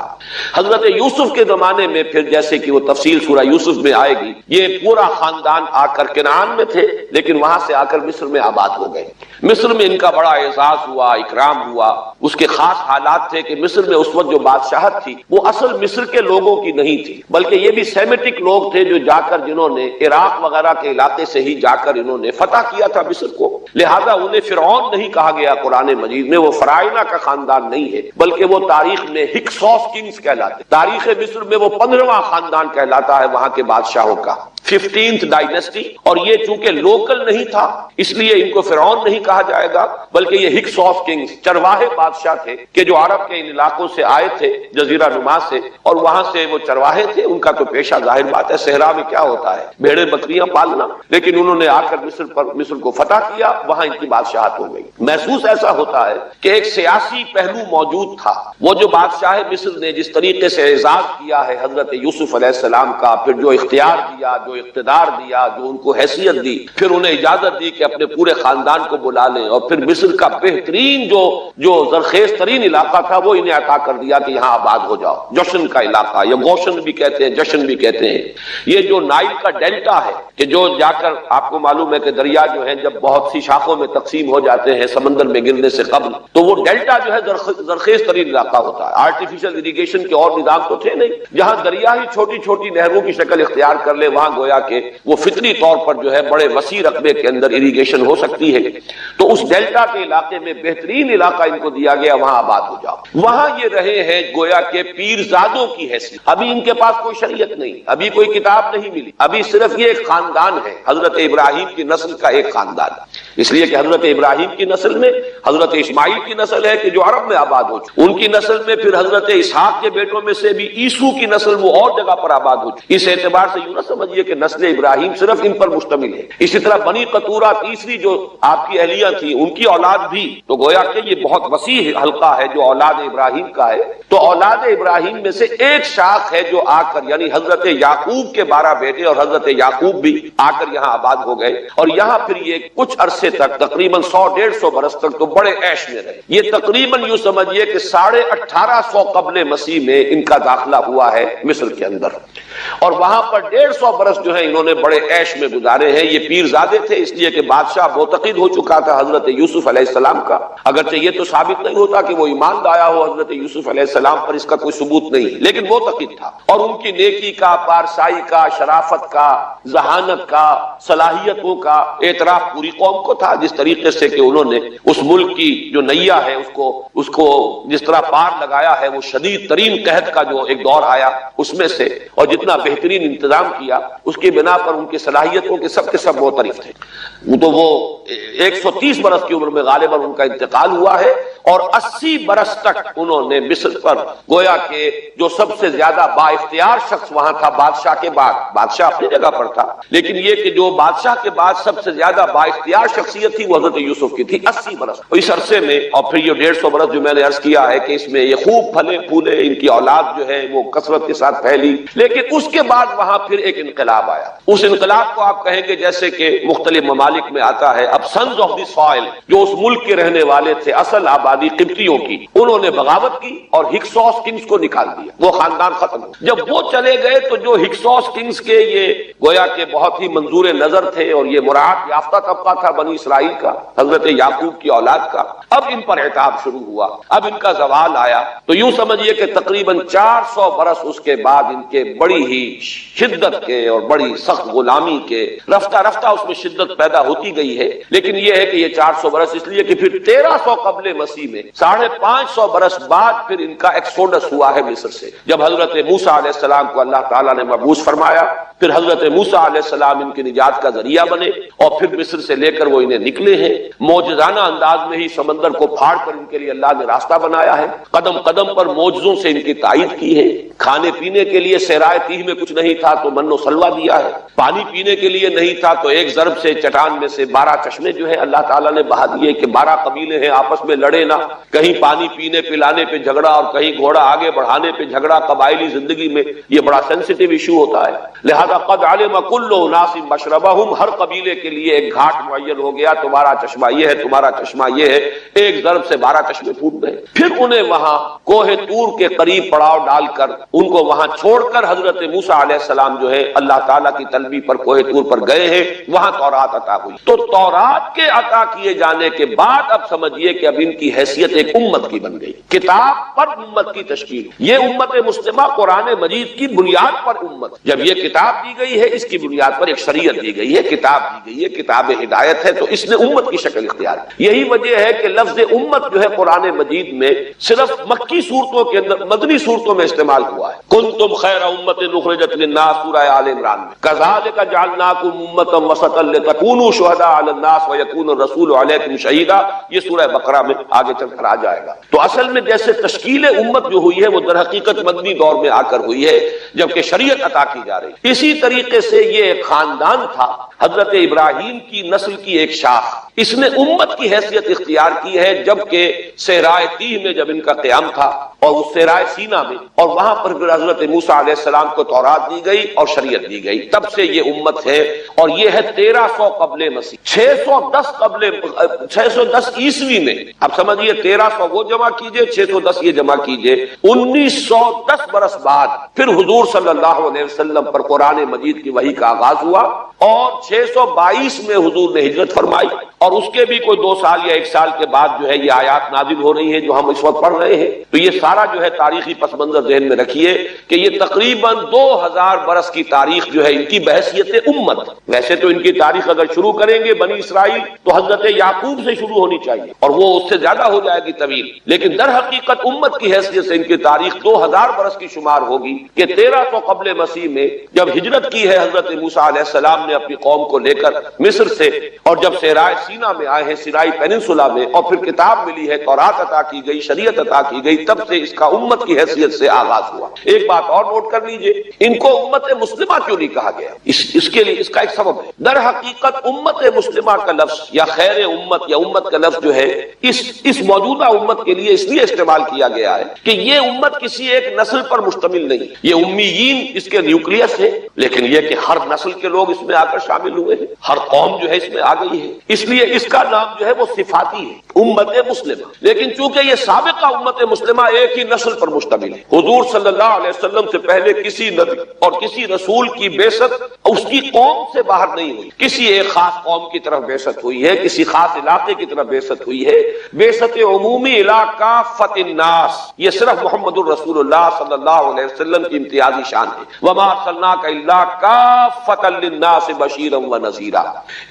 حضرت یوسف کے زمانے میں پھر جیسے کہ وہ تفصیل سورہ یوسف میں آئے گی، یہ پورا خاندان آ کر کنعان میں تھے لیکن وہاں سے آ کر مصر میں آباد ہو گئے۔ مصر میں ان کا بڑا اعزاز ہوا، اکرام ہوا۔ اس کے خاص حالات تھے کہ مصر میں اس وقت جو بادشاہت تھی وہ اصل مصر کے لوگوں کی نہیں تھی، بلکہ یہ بھی سیمیٹک لوگ تھے جو جا کر جنہوں نے عراق وغیرہ کے علاقے سے ہی جا کر انہوں نے فتح کیا تھا مصر کو، لہذا انہیں فرعون نہیں کہا گیا قرآن مجید میں، وہ فرائنہ کا خاندان نہیں ہے بلکہ وہ تاریخ میں ہکسوس کنگز کہلاتے، تاریخ مصر میں وہ 15واں خاندان کہلاتا ہے وہاں کے بادشاہوں کا، 15th ڈائنیسٹی۔ اور یہ چونکہ لوکل نہیں تھا اس لیے ان کو فرعون نہیں کہا جائے گا بلکہ یہ ہکسوس کنگز چرواہے بادشاہ تھے کہ جو عرب کے ان علاقوں سے آئے تھے جزیرہ نما سے، اور وہاں سے وہ چرواہے تھے۔ ان کا تو پیشہ ظاہر بات ہے صحرا میں کیا ہوتا ہے، بھیڑیں بکریاں پالنا، لیکن انہوں نے آ کر مصر کو فتح کیا، وہاں ان کی بادشاہت ہو گئی۔ محسوس ایسا ہوتا ہے کہ ایک سیاسی پہلو موجود تھا، وہ جو بادشاہ مصر نے جس طریقے سے اعزاز کیا ہے حضرت یوسف علیہ السلام کا، پھر جو اختیار دیا، جو اقتدار دیا، جو ان کو حیثیت دی، پھر انہیں اجازت دی کہ اپنے پورے خاندان کو بلا لیں، اور پھر مصر کا بہترین جو زرخیز ترین علاقہ تھا وہ انہیں عطا کر دیا کہ یہاں آباد ہو جاؤ۔ جشن کا علاقہ، یا گوشن بھی کہتے ہیں، جشن بھی کہتے ہیں۔ یہ جو نائل کا ڈیلٹا ہے کہ جو جا کر آپ کو معلوم ہے کہ دریا جو ہے جب بہت سی شاخوں میں تقسیم ہو جاتے ہیں سمندر میں گرنے سے قبل، تو وہ ڈیلٹا جو ہے زرخیز ترین علاقہ ہوتا ہے۔ آرٹیفیشل اریگیشن کے اور نظام تو تھے نہیں، جہاں دریا ہی چھوٹی چھوٹی نہروں کی شکل اختیار کر لے وہاں گویا کہ وہ فطری طور پر جو ہے بڑے وسیع رقبے کے اندر اریگیشن ہو سکتی ہے۔ تو اس ڈیلٹا کے علاقے میں بہترین علاقہ ان کو دیا گیا، وہاں آباد ہو جاؤ۔ وہاں یہ رہے ہیں گویا کہ پیرزادوں کی حیثیت۔ ابھی ان کے پاس کوئی شریعت نہیں، ابھی کوئی کتاب نہیں ملی، ابھی صرف یہ ایک خاندان ہے، حضرت ابراہیم کی نسل کا ایک خاندان۔ اس لیے کہ حضرت ابراہیم کی نسل میں حضرت اسماعیل کی نسل ہے کہ جو عرب میں آباد ہو چکی، ان کی نسل میں پھر حضرت اسحاق کے بیٹوں میں سے بھی عیسو کی نسل وہ اور جگہ پر آباد ہو چکی۔ اس اعتبار سے یوں نہ سمجھیے کہ نسل ابراہیم صرف ان پر مشتمل ہے۔ اسی طرح بنی قطورہ تیسری جو آپ کی اہلیہ تھی، ان کی اولاد بھی، تو گویا کہ یہ بہت وسیع حلقہ ہے جو اولاد ابراہیم کا ہے۔ تو اولاد ابراہیم میں سے ایک شاخ ہے جو آ کر، یعنی حضرت یعقوب کے 12 بیٹے اور حضرت یعقوب بھی آ کر یہاں آباد ہو گئے، اور یہاں پھر یہ کچھ عرصے تک تقریباً 100-150 برس تک تو بڑے عیش میں رہے۔ یہ تقریباً یوں سمجھیے کہ 1850 قبل مسیح میں ان کا داخلہ ہوا ہے مصر کے اندر، اور وہاں پر 150 برس جو ہے انہوں نے بڑے عیش میں گزارے ہیں۔ یہ پیرزادے تھے، اس لیے کہ بادشاہ معتقد ہو چکا تھا حضرت یوسف علیہ السلام کا، اگرچہ یہ تو ثابت نہیں ہوتا کہ وہ ایمان لایا ہو حضرت یوسف علیہ السلام پر، اس کا کوئی ثبوت نہیں، لیکن معتقد تھا، اور ان کی نیکی کا، پارسائی کا، شرافت کا، ذہانت کا، صلاحیتوں کا اعتراف پوری قوم کو تھا۔ جس طریقے سے کہ انہوں نے اس ملک کی جو نیا ہے اس کو جس طرح پار لگایا ہے، وہ شدید ترین قحط کا جو ایک دور آیا اس میں سے، اور جتنا بہترین انتظام کیا، اس کی بنا پر ان کی صلاحیتوں کے سب معترف تھے۔ تو وہ 130 برس کی عمر میں غالباً ان کا انتقال ہوا ہے، اور 80 برس تک انہوں نے مصر پر، گویا کہ جو سب سے زیادہ با اختیار شخص وہاں تھا بادشاہ کے بعد، بادشاہ اپنی جگہ پر تھا، لیکن یہ کہ جو بادشاہ کے بعد سب سے زیادہ با اختیار شخصیت تھی وہ حضرت یوسف کی تھی 80 برس۔ اس عرصے میں، اور پھر یہ 150 برس جو میں نے عرض کیا ہے کہ اس میں یہ خوب پھلے پھولے، ان کی اولاد جو ہے وہ کثرت کے ساتھ پھیلی، لیکن اس کے بعد وہاں پھر ایک انقلاب آیا۔ اس انقلاب کو آپ کہیں گے جیسے کہ مختلف ممالک میں آتا ہے، اب سنز آف دی سوائل، جو اس ملک کے رہنے والے تھے، اصل آبادی قبطیوں کی، انہوں نے بغاوت کی اور ہکسوس کنگز کو نکال دیا، وہ خاندان ختم ہو۔ جب وہ چلے گئے تو جو ہکسوس کنگز کے یہ گویا کہ بہت ہی منظور نظر تھے، اور یہ مراعات یافتہ طبقہ تھا بنی اسرائیل کا، حضرت یعقوب کی اولاد کا، اب ان پر عتاب شروع ہوا، اب ان کا زوال آیا۔ تو یوں سمجھیے کہ تقریباً 400 برس اس کے بعد ان کے بڑی ہی شدت کے اور بڑی سخت غلامی کے، رفتہ رفتہ اس میں شدت پیدا ہوتی گئی ہے، لیکن یہ ہے کہ یہ 400 برس اس لیے کہ پھر 1300 قبل مسیح میں 550 برس بعد پھر ان کا ایکسوڈس ہوا ہے مصر سے، جب حضرت موسیٰ علیہ السلام کو اللہ تعالیٰ نے مبعوث فرمایا، پھر حضرت موسیٰ علیہ السلام ان کی نجات کا ذریعہ بنے، اور پھر مصر سے لے کر وہ انہیں نکلے ہیں، معجزانہ انداز میں ہی سمندر کو پھاڑ کر ان کے لیے اللہ نے راستہ بنایا ہے، قدم قدم پر معجزوں سے ان کی تائید کی ہے، کھانے پینے کے لیے صحرائے تیہ میں کچھ نہیں تھا تو من و سلوہ دیا ہے، پانی پینے کے لیے نہیں تھا تو ایک ضرب سے چٹان میں سے 12 چشمے جو ہے اللہ تعالیٰ نے بہا دیے کہ 12 قبیلے ہیں آپس میں لڑے نہ، کہیں پانی پینے پلانے پہ جھگڑا اور کہیں گھوڑا آگے بڑھانے پہ جھگڑا، قبائلی زندگی میں یہ بڑا سینسیٹیو ایشو ہوتا ہے، لہذا قد علم کل اناس مشربہم، ہر قبیلے کے لیے ایک گھاٹ معین ہو گیا، تمہارا چشمہ یہ ہے، تمہارا چشمہ یہ ہے، ایک ضرب سے 12 چشمے پھوٹ گئے۔ پھر انہیں وہاں کوہ طور کے قریب پڑاؤ ڈال کر ان کو وہاں چھوڑ کر حضرت موسیٰ علیہ السلام جو ہے اللہ تعالیٰ کی طلبی پر کوہ طور پر گئے ہیں، وہاں تورات عطا ہوئی۔ تو تورات کے عطا کیے جانے کے بعد اب سمجھیے کہ اب ان کی حیثیت ایک امت کی بن گئی، کتاب پر امت کی تشکیل، یہ امت مسلمہ قرآن مجید کی بنیاد پر امت، جب یہ کتاب دی گئی ہے اس کی بنیاد پر ایک شریعت دی گئی ہے، کتاب دی گئی ہے، کتاب ہدایت ہے، تو اس نے امت کی شکل اختیار کی۔ یہی وجہ ہے کہ لفظ امت جو ہے قرآن مجید میں صرف مکی صورتوں کے اندر، مدنی صورتوں میں استعمال ہوا ہے۔ کنتم خیر امت اخرجت للناس، سورہ آل عمران میں، کذالک جعلناکم امۃ وسطا لتکونوا شہداء علی الناس ویکون الرسول علیکم شہیدا، یہ سورہ بقرہ میں آگے چل کر آ جائے گا۔ تو اصل میں جیسے تشکیل امت جو ہوئی ہے وہ در حقیقت مدنی دور میں آ کر ہوئی ہے جبکہ شریعت عطا کی جا رہی۔ اسی طریقے سے یہ ایک خاندان تھا، حضرت ابراہیم کی نسل کی ایک شاخ، اس نے امت کی حیثیت اختیار کی ہے جبکہ صحرائے تیہ میں جب ان کا قیام تھا اور اس صحرائے سینا میں، اور وہاں پر پھر حضرت موسیٰ علیہ السلام کو تورات دی گئی اور شریعت دی گئی، تب سے یہ امت ہے، اور یہ ہے 1300 قبل مسیح، 610 عیسوی میں، اب سمجھیے 1300 وہ جمع کیجئے، 610 یہ جمع کیجئے، 1910 برس بعد پھر حضور صلی اللہ علیہ وسلم پر قرآن مجید کی وحی کا آغاز ہوا، اور 622 میں حضور نے ہجرت فرمائی، اور اس کے بھی کوئی 2 سال یا 1 سال کے بعد جو ہے یہ آیات نازل ہو رہی ہیں جو ہم اس وقت پڑھ رہے ہیں۔ تو یہ سارا جو ہے تاریخی پس منظر ذہن میں رکھیے کہ یہ تقریباً 2000 برس کی تاریخ جو ہے ان کی بحیثیت امت، ویسے تو ان کی تاریخ اگر شروع کریں گے بنی اسرائیل تو حضرت یعقوب سے شروع ہونی چاہیے، اور وہ اس سے زیادہ ہو جائے گی طویل، لیکن در حقیقت امت کی حیثیت سے ان کی تاریخ 2000 برس کی شمار ہوگی کہ 1300 قبل مسیح میں جب ہجرت کی ہے حضرت موسیٰ علیہ السلام نے اپنی قوم کو لے کر مصر سے، اور جب صحرائے سینا میں آئے ہیں، سینائی پیننسولا میں، اور پھر کتاب ملی ہے، تورات عطا کی گئی، شریعت عطا کی گئی، تب سے اس کا امت کی حیثیت سے آغاز ہوا۔ ایک بات اور نوٹ کر لیجئے، ان کو امت مسلمہ کیوں نہیں کہا گیا؟ اس کے لیے اس کا ایک سبب ہے۔ در حقیقت امت مسلمہ کا لفظ یا خیر امت یا امت کا لفظ جو ہے اس موجودہ امت کے لیے اس لیے استعمال کیا گیا ہے کہ یہ امت کسی ایک نسل پر مشتمل نہیں، یہ امیین اس کے نیوکلیس ہے، لیکن یہ کہ ہر نسل کے لوگ اس میں آ کر شامل ہوئے ہیں، ہر قوم جو ہے اس میں آ گئی ہے، اس لیے اس کا نام جو ہے وہ صفاتی ہے، امت مسلمہ۔ لیکن چونکہ یہ سابقہ امت مسلمہ ایک ہی نسل پر مشتمل ہے، حضور صلی اللہ علیہ وسلم سے پہلے کسی نبی اور کسی رسول کی بعثت اس کی قوم سے باہر نہیں ہوئی، کسی ایک خاص قوم کی طرف بعثت ہوئی ہے، کسی خاص علاقے کی طرف بعثت ہوئی ہے۔ بعثت عمومی علاقہ کافۃ الناس، یہ صرف محمد الرسول اللہ صلی اللہ علیہ وسلم کی امتیازی شان ہے۔ وما ارسلناک الا کافۃ للناس بشیرا ونذیرا۔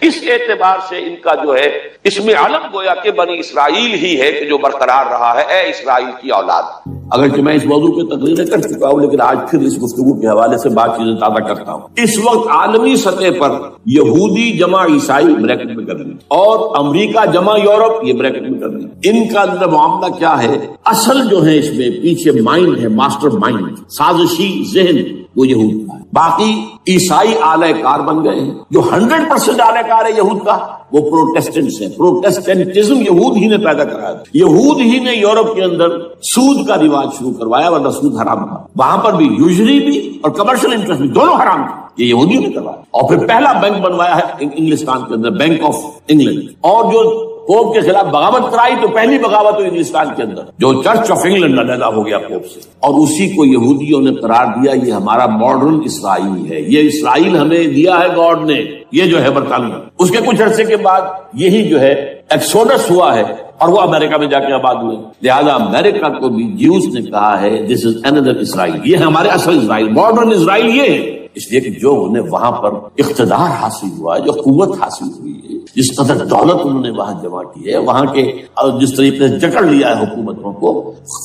اس اعتبار سے ان کا جو ہے اس میں علم گویا کہ بنی اسرائیل ہی ہے کہ جو برقرار رہا ہے، اے اسرائیل کی اولاد۔
اگرچہ میں اس موضوع پہ تقریریں کر چکا ہوں، لیکن آج پھر اس گفتگو کے حوالے سے بات چیزیں تازہ کرتا ہوں۔ اس وقت عالمی سطح پر یہودی جمع عیسائی بریکٹ میں کر لی، اور امریکہ جمع یورپ یہ بریکٹ میں کر لی۔ ان کا اندر معاملہ کیا ہے؟ اصل جو ہے اس میں پیچھے مائنڈ ہے، ماسٹر مائنڈ، سازشی ذہن وہ یہود کا ہے۔ باقی عیسائی اعلی کار بن گئے ہیں۔ جو 100% اعلی کار ہے یہود کا وہ پروٹیسٹنٹس ہیں۔ پروٹیسٹنٹزم یہود ہی نے پیدا کرایا، یہود ہی نے یورپ کے اندر سود کا رواج شروع کروایا، ورنہ سود حرام تھا وہاں پر بھی، یوزری بھی اور کمرشل انٹرسٹ بھی دونوں حرام تھے، یہ یہودیوں نے کروایا۔ اور پھر پہلا بینک بنوایا ہے انگلستان کے اندر، بینک آف انگلینڈ، اور جو پوپ کے خلاف بغاوت کرائی تو پہلی بغاوت ہوئی انگلستان کے اندر، جو چرچ آف انگلینڈ علیحدہ ہو گیا پوپ سے، اور اسی کو یہودیوں نے قرار دیا یہ ہمارا ماڈرن اسرائیل ہے، یہ اسرائیل ہمیں دیا ہے گاڈ نے، یہ جو ہے برطانیہ۔ اس کے کچھ عرصے کے بعد یہی جو ہے ایکسوڈس ہوا ہے اور وہ امریکہ میں جا کے آباد ہوئے، لہذا امریکہ کو بھی جیوز نے کہا ہے دس از اندر اسرائیل، یہ ہمارے اصل اسرائیل، ماڈرن اسرائیل یہ ہے۔ اس لیے کہ جو انہیں وہاں پر اقتدار حاصل ہوا ہے، جو قوت حاصل ہوئی ہے، جس قدر دولت انہوں نے وہاں جمع کی ہے، وہاں کے جس طریقے سے جکڑ لیا ہے حکومتوں کو،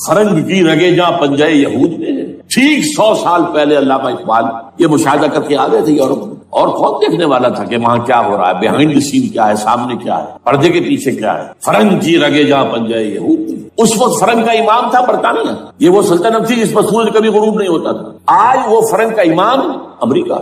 فرنگ کی رگے جہاں پنجے یہود میں ہے۔ ٹھیک 100 سال پہلے علامہ اقبال یہ مشاہدہ کر کے آ گئے تھے یورپ میں، اور کون دیکھنے والا تھا کہ وہاں کیا ہو رہا ہے، بیہائنڈ دی سین کیا ہے، سامنے کیا ہے، پردے کے پیچھے کیا ہے۔ فرنگ کی رگے جہاں پنجے یہود میں، اس وقت فرنگ کا امام تھا برطانیہ، یہ وہ سلطنت تھی جس پر سورج کبھی غروب نہیں ہوتا تھا۔ آج وہ فرنگ کا امام امریکہ،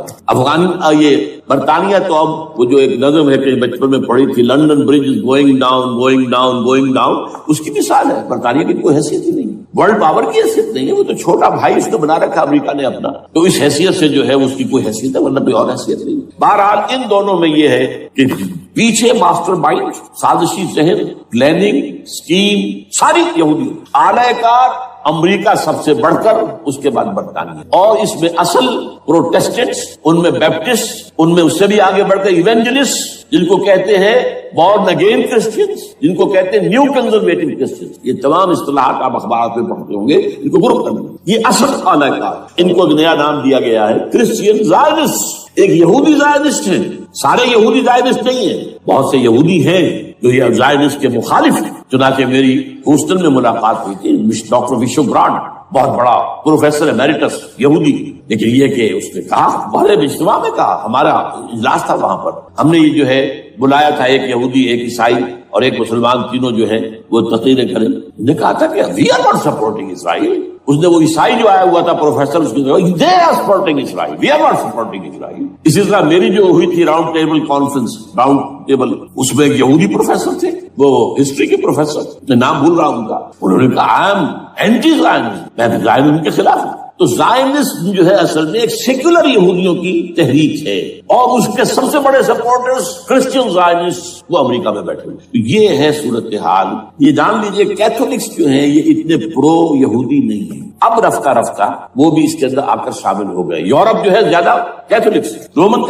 یہ برطانیہ تو اب وہ جو ایک نظم ہے کہ بچپن میں پڑھی تھی، London bridge is going down going down going down, اس کی مثال ہے۔ برطانیہ کی کوئی حیثیت ہی نہیں، ورلڈ پاور کی حیثیت نہیں ہے، وہ تو چھوٹا بھائی اس نے بنا رکھا امریکہ نے اپنا، تو اس حیثیت سے جو ہے اس کی کوئی حیثیت ہے، ورنہ کوئی اور حیثیت نہیں۔ بہرحال ان دونوں میں یہ ہے کہ پیچھے ماسٹر مائنڈ، سازشی ذہن، پلاننگ، اسکیم ساری یہودی، اعلی کار امریکہ سب سے بڑھ کر، اس کے بعد برطانیہ، اور اس میں اصل پروٹیسٹنٹس، ان میں بیپٹسٹ، ان میں اس سے بھی آگے بڑھ کر ایونجلسٹ، جن کو کہتے ہیں بورن اگین کرسچنز، جن کو کہتے ہیں نیو کنزرویٹو کرسچنز، یہ تمام اصطلاحات آپ اخبارات میں پڑھتے ہوں گے، ان کو گروپ کرنا، یہ اصل اعلی کار۔ ان کو ایک نیا نام دیا گیا ہے کرسچین زائنسٹ، ایک یہودی زائنسٹ ہیں، سارے یہودی زائنسٹ نہیں ہیں، بہت سے یہودی ہیں جو یہ زائنسٹ کے مخالف ہیں۔ چنانچہ میری ہیوسٹن میں ملاقات ہوئی تھی ڈاکٹر وشو براڈ، بہت بڑا پروفیسر ایمیریٹس یہودی، لیکن یہ کہ اس نے کہا، ہمارے اجتماع میں کہا، ہمارا اجلاس تھا وہاں پر، ہم نے یہ جو ہے بلایا تھا ایک یہودی، ایک عیسائی اور ایک مسلمان، تینوں جو ہے وہ تقریریں کریں۔ نے کہا تھا کہ وی آر ناٹ سپورٹنگ اسرائیل۔ اس نے وہ عیسائی جو آیا ہوا تھا پروفیسر، اس نے they are supporting Israel, we are not supporting Israel. اسی طرح میری جو ہوئی تھی round table conference, round table, اس میں ایک یہودی پروفیسر تھے، وہ ہسٹری کے پروفیسر، میں نام بھول رہا ہوں ان کا، انہوں نے کہا آئی ایم اینٹی زائنسٹ، میں زائنسٹ کے خلاف ہوں۔ تو زائنسٹ جو ہے اصل میں ایک سیکولر یہودیوں کی تحریک ہے، اور اس کے سب سے بڑے سپورٹرز کرسچین زائنسٹ وہ امریکہ میں بیٹھے ہوئے۔ یہ ہے صورتحال۔ یہ جان لیجئے کیتھولکس جو ہیں یہ اتنے پرو یہودی نہیں ہیں، اب رفتہ رفتہ وہ بھی اس کے اندر آ کر شامل ہو گئے۔ یورپ جو ہے زیادہ کیتھولکس، رومن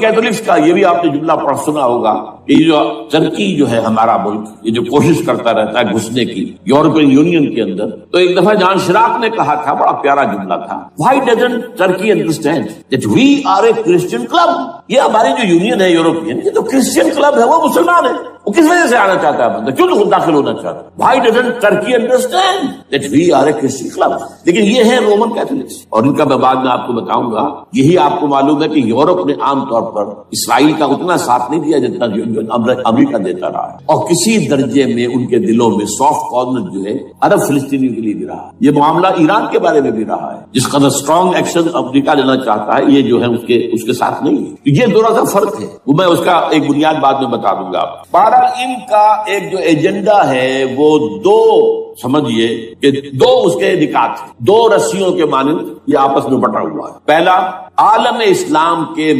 کیتھولکس کا یہ بھی آپ نے جملہ پڑھ سنا ہوگا کہ یہ جو ترکی جو ہے ہمارا ملک، یہ جو کوشش کرتا رہتا ہے گھسنے کی یورپین یونین کے اندر، تو ایک دفعہ جان شراک نے کہا تھا، بڑا پیارا جملہ تھا، Why doesn't Turkey understand that we are a Christian club؟ یہ ہماری جو یونین ہے یورپین، یہ تو کرسچین کلب ہے، وہ مسلمان ہے، وہ کس وجہ سے آنا چاہتا ہے بندہ؟ کیوں تو خود داخل ہونا چاہتا ہے؟ Why doesn't Turkey understand that we are a Christian club? لیکن یہ ہے رومن کیتھولکس، اور ان کا میں بعد میں آپ کو بتاؤں گا. یہی آپ کو معلوم ہے کہ یورپ نے عام طور پر اسرائیل کا اتنا ساتھ نہیں دیا جتنا جو امریکہ دیتا رہا ہے، اور کسی درجے میں ان کے دلوں میں سافٹ کارنر جو ہے عرب فلسطینیوں کے لیے بھی رہا. یہ معاملہ ایران کے بارے میں بھی رہا ہے، جس قدر اسٹرانگ ایکشن امریکہ لینا چاہتا ہے یہ جو ہے اس کے ساتھ نہیں ہے. یہ دونوں کا فرق ہے، وہ میں اس کا ایک بنیاد بعد میں بتا دوں گا. بہرحال ان کا ایک جو ایجنڈا ہے وہ دو سمجھیے کہ دو اس کے نکات ہیں، دو رسیوں کے مانند یہ آپس میں بٹا ہوا ہے. پہلا عالم اسلام کے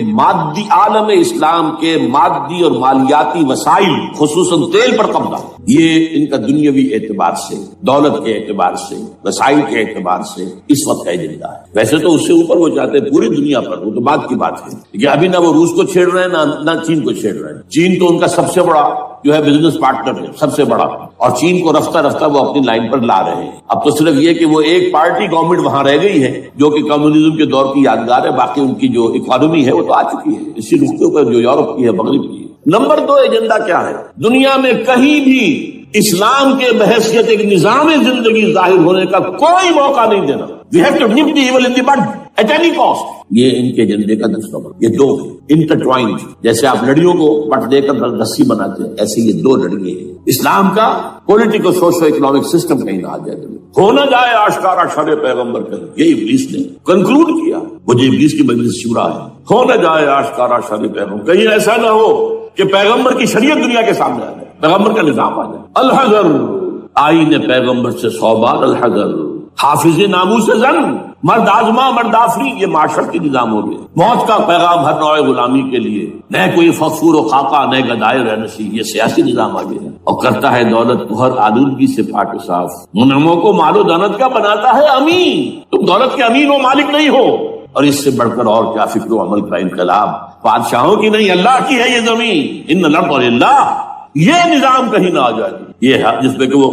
مادی اور مالیاتی وسائل خصوصاً تیل پر قبضہ، یہ ان کا دنیاوی اعتبار سے، دولت کے اعتبار سے، وسائل کے اعتبار سے اس وقت کا ایجنڈا ہے. ویسے تو اس سے اوپر وہ چاہتے ہیں پوری دنیا پر، وہ تو بات کی بات ہے کہ ابھی نہ وہ روس کو چھیڑ رہے ہیں نہ چین کو چھیڑ رہے ہیں. چین تو ان کا سب سے بڑا جو ہے بزنس پارٹنر ہے، سب سے بڑا، اور چین کو رفتہ رفتہ وہ اپنی لائن پر لا رہے ہیں. اب تو صرف یہ کہ وہ ایک پارٹی گورنمنٹ وہاں رہ گئی ہے جو کہ کمیونزم کے دور کی یادگار ہے، باقی ان کی جو اکانومی ہے وہ تو آ چکی ہے اسی رشتے پر جو یورپ کی ہے، مغرب کی ہے. نمبر دو ایجنڈا کیا ہے؟ دنیا میں کہیں بھی اسلام کے بحیثیت ایک نظام زندگی ظاہر ہونے کا کوئی موقع نہیں دینا. We have to nip the evil in the bud at any cost. یہ ان کے ایجنڈے کا دوسرا بڑا. یہ دو انٹرٹوائنڈ، جیسے آپ لڑیوں کو بٹ دے کر رسی بناتے ہیں، ایسے یہ دو لڑیے ہیں. اسلام کا پولیٹیکل سوشو اکنامک سسٹم کہیں نہ آ جائے، ہو نہ جائے آشکارا شر پیغمبر کہیں. یہ ابلیس نے کنکلوڈ کیا، مجھے ابلیس کی مجلس شورا ہے، ہو نہ جائے آشکارا شر پیغمبر، کہیں ایسا نہ ہو کہ پیغمبر کی شریعت دنیا کے سامنے آ جائے، پیغمبر کا نظام آ جائے. الحذر، آئین پیغمبر سے 100 بار الحذر. حافظ ناموس زن، مرد آزما مرد آفری، یہ معاشرت کی نظام ہو گیا. موت کا پیغام ہر نوع غلامی کے لیے، نہ کوئی فخور و خاکہ نہ گدائے رہنشی، یہ سیاسی نظام آ گیا. اور کرتا ہے دولت کو ہر آلودگی سے پاک صاف، منعموں کو مال و دولت کا بناتا ہے امین. تم دولت کے امین و مالک نہیں ہو. اور اس سے بڑھ کر اور کیا فکر و عمل کا انقلاب، بادشاہوں کی نہیں اللہ کی ہے یہ زمین. ان الارض للہ، یہ نظام کہیں نہ آ جائے. یہ ہے جس پہ کہ وہ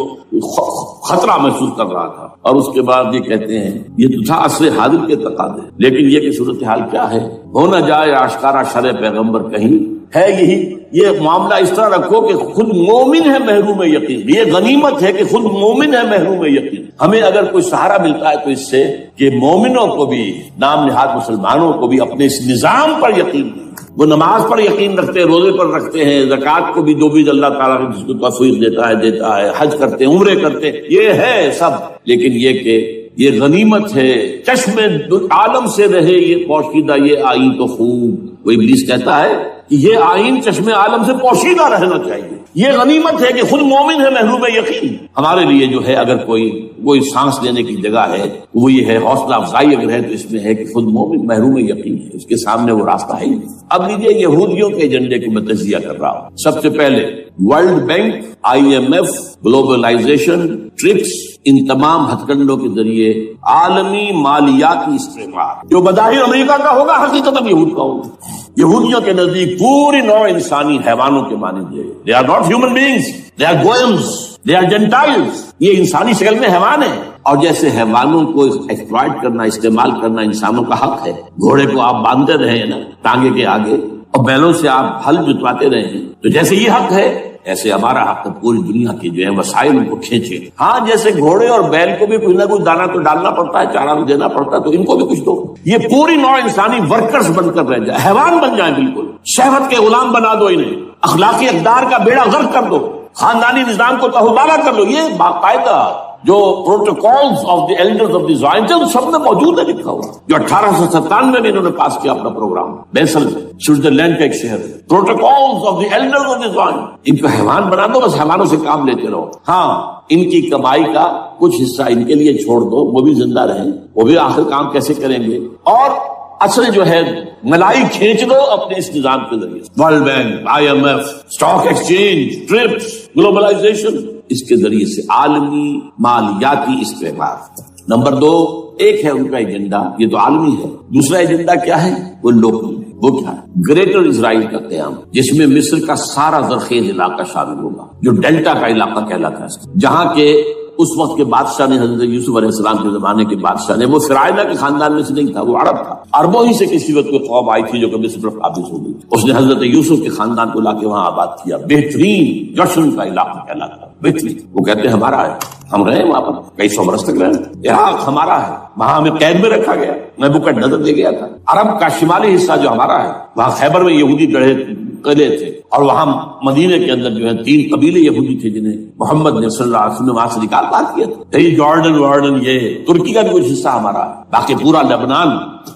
خطرہ محسوس کر رہا تھا. اور اس کے بعد یہ کہتے ہیں یہ تو تھا عصر حاضر کے تقاضے، لیکن یہ کہ صورتحال کیا ہے؟ ہو نہ جائے آشکارا شر پیغمبر کہیں ہے. یہی یہ معاملہ اس طرح رکھو کہ خود مومن ہے محروم یقین. یہ غنیمت ہے کہ خود مومن ہے محروم یقین. ہمیں اگر کوئی سہارا ملتا ہے تو اس سے کہ مومنوں کو بھی، نام نہاد مسلمانوں کو بھی اپنے اس نظام پر یقین نہیں. وہ نماز پر یقین رکھتے ہیں، روزے پر رکھتے ہیں، زکوٰۃ کو بھی جو بھی اللہ تعالیٰ نے جس کو توفیق دیتا ہے، حج کرتے ہیں، عمرے کرتے ہیں، یہ ہے سب. لیکن یہ کہ یہ غنیمت ہے، چشم عالم سے رہے یہ پوشیدہ یہ آئین تو خوب. وہ ابلیس کہتا ہے کہ یہ آئین چشم عالم سے پوشیدہ رہنا چاہیے. یہ غنیمت ہے کہ خود مومن ہے محروم یقین. ہمارے لیے جو ہے اگر کوئی سانس لینے کی جگہ ہے وہ یہ ہے، حوصلہ افزائی اگر ہے تو اس میں ہے کہ خود مومن محروم یقین ہے، اس کے سامنے وہ راستہ ہے ہی نہیں. اب لیجیے یہودیوں کے ایجنڈے کو میں تجزیہ کر رہا ہوں. سب سے پہلے world bank, IMF، globalisation, TRIPS, ان تمام ہتھ کنڈوں کے ذریعے عالمی مالیاتی استعمار جو بظاہر امریکہ کا ہوگا حقیقت یہود کا ہوگا. یہودیوں کے نزدیک پوری نوع انسانی حیوانوں کے مانند ہے. They are not human beings, they are goyim, they are Gentiles. یہ انسانی شکل میں حیوان ہیں، اور جیسے حیوانوں کو ایکسپلائٹ کرنا، استعمال کرنا انسانوں کا حق ہے. گھوڑے کو آپ باندھتے رہے نا ٹانگے کے آگے، اور بیلوں سے آپ ہل جتواتے رہے ہیں، تو جیسے یہ حق ہے ایسے ہمارا حق ہے پوری دنیا کے جو ہے وسائل ان کو کھینچے. ہاں جیسے گھوڑے اور بیل کو بھی کچھ نہ کچھ دانا تو ڈالنا پڑتا ہے، چارہ تو دینا پڑتا ہے، تو ان کو بھی کچھ دو. یہ پوری نوع انسانی ورکرز بن کر رہ جائے، حیوان بن جائیں، بالکل شہوت کے غلام بنا دو انہیں، اخلاقی اقدار کا بیڑا غرق کر دو، خاندانی نظام کو تہوبارہ کر لو. یہ باقاعدہ جو protocols of the elders of the Zion سب میں موجود ہے لکھا ہوا، جو 1897 میں انہوں نے پاس کیا اپنا پروگرام. بیسل سوئٹزرلینڈ کا ایک شہر ہے. Protocols of the elders of the Zion. ان کو حیوان بنا دو، بس حیوانوں سے کام لیتے رہو. ہاں ان کی کمائی کا کچھ حصہ ان کے لیے چھوڑ دو، وہ بھی زندہ رہیں، وہ بھی آخر کام کیسے کریں گے. اور اصل جو ہے ملائی کھینچ دو اپنے اس نظام کے ذریعے. World bank, IMF، stock exchange, TRIPS, globalisation, اس کے ذریعے سے عالمی مالیاتی استعمار. نمبر 2 ایک ہے ان کا ایجنڈا، یہ تو عالمی ہے. دوسرا ایجنڈا کیا ہے؟ وہ لوکل ہے. وہ کیا ہے؟ گریٹر اسرائیل کا قیام، جس میں مصر کا سارا زرخیز علاقہ شامل ہوگا، جو ڈیلٹا کا علاقہ کہلاتا ہے، جہاں کے اس وقت کے بادشاہ نے حضرت یوسف علیہ السلام کے زمانے کے بادشاہ نے، وہ فرعونہ کے خاندان میں سے نہیں تھا، وہ عرب تھا، عربوں ہی سے کسی وقت کوئی قوم آئی تھی جو کبھی مصر پر قابض ہو گئی، اس نے حضرت یوسف کے خاندان کو لا کے وہاں آباد کیا، بہترین جشن کا علاقہ کہلاتا، بہترین، وہ کہتے ہیں ہمارا ہے، ہم رہے وہاں پر کئی سو برس تک رہے، عراق ہمارا ہے، وہاں ہمیں قید میں رکھا گیا، نیبوکڈنیزر دے گیا تھا، عرب کا شمالی حصہ جو ہمارا ہے، وہاں خیبر میں یہودی گڑھے قلعے تھے، اور وہاں مدینے کے اندر جو ہے 3 قبیلے یہودی تھے جنہیں محمد نے صلی اللہ علیہ وسلم نے وہاں سے نکال باہر کیا تھا، یہ جارڈن وارڈن، یہ ترکی کا بھی کچھ حصہ ہمارا ہے، باقی پورا لبنان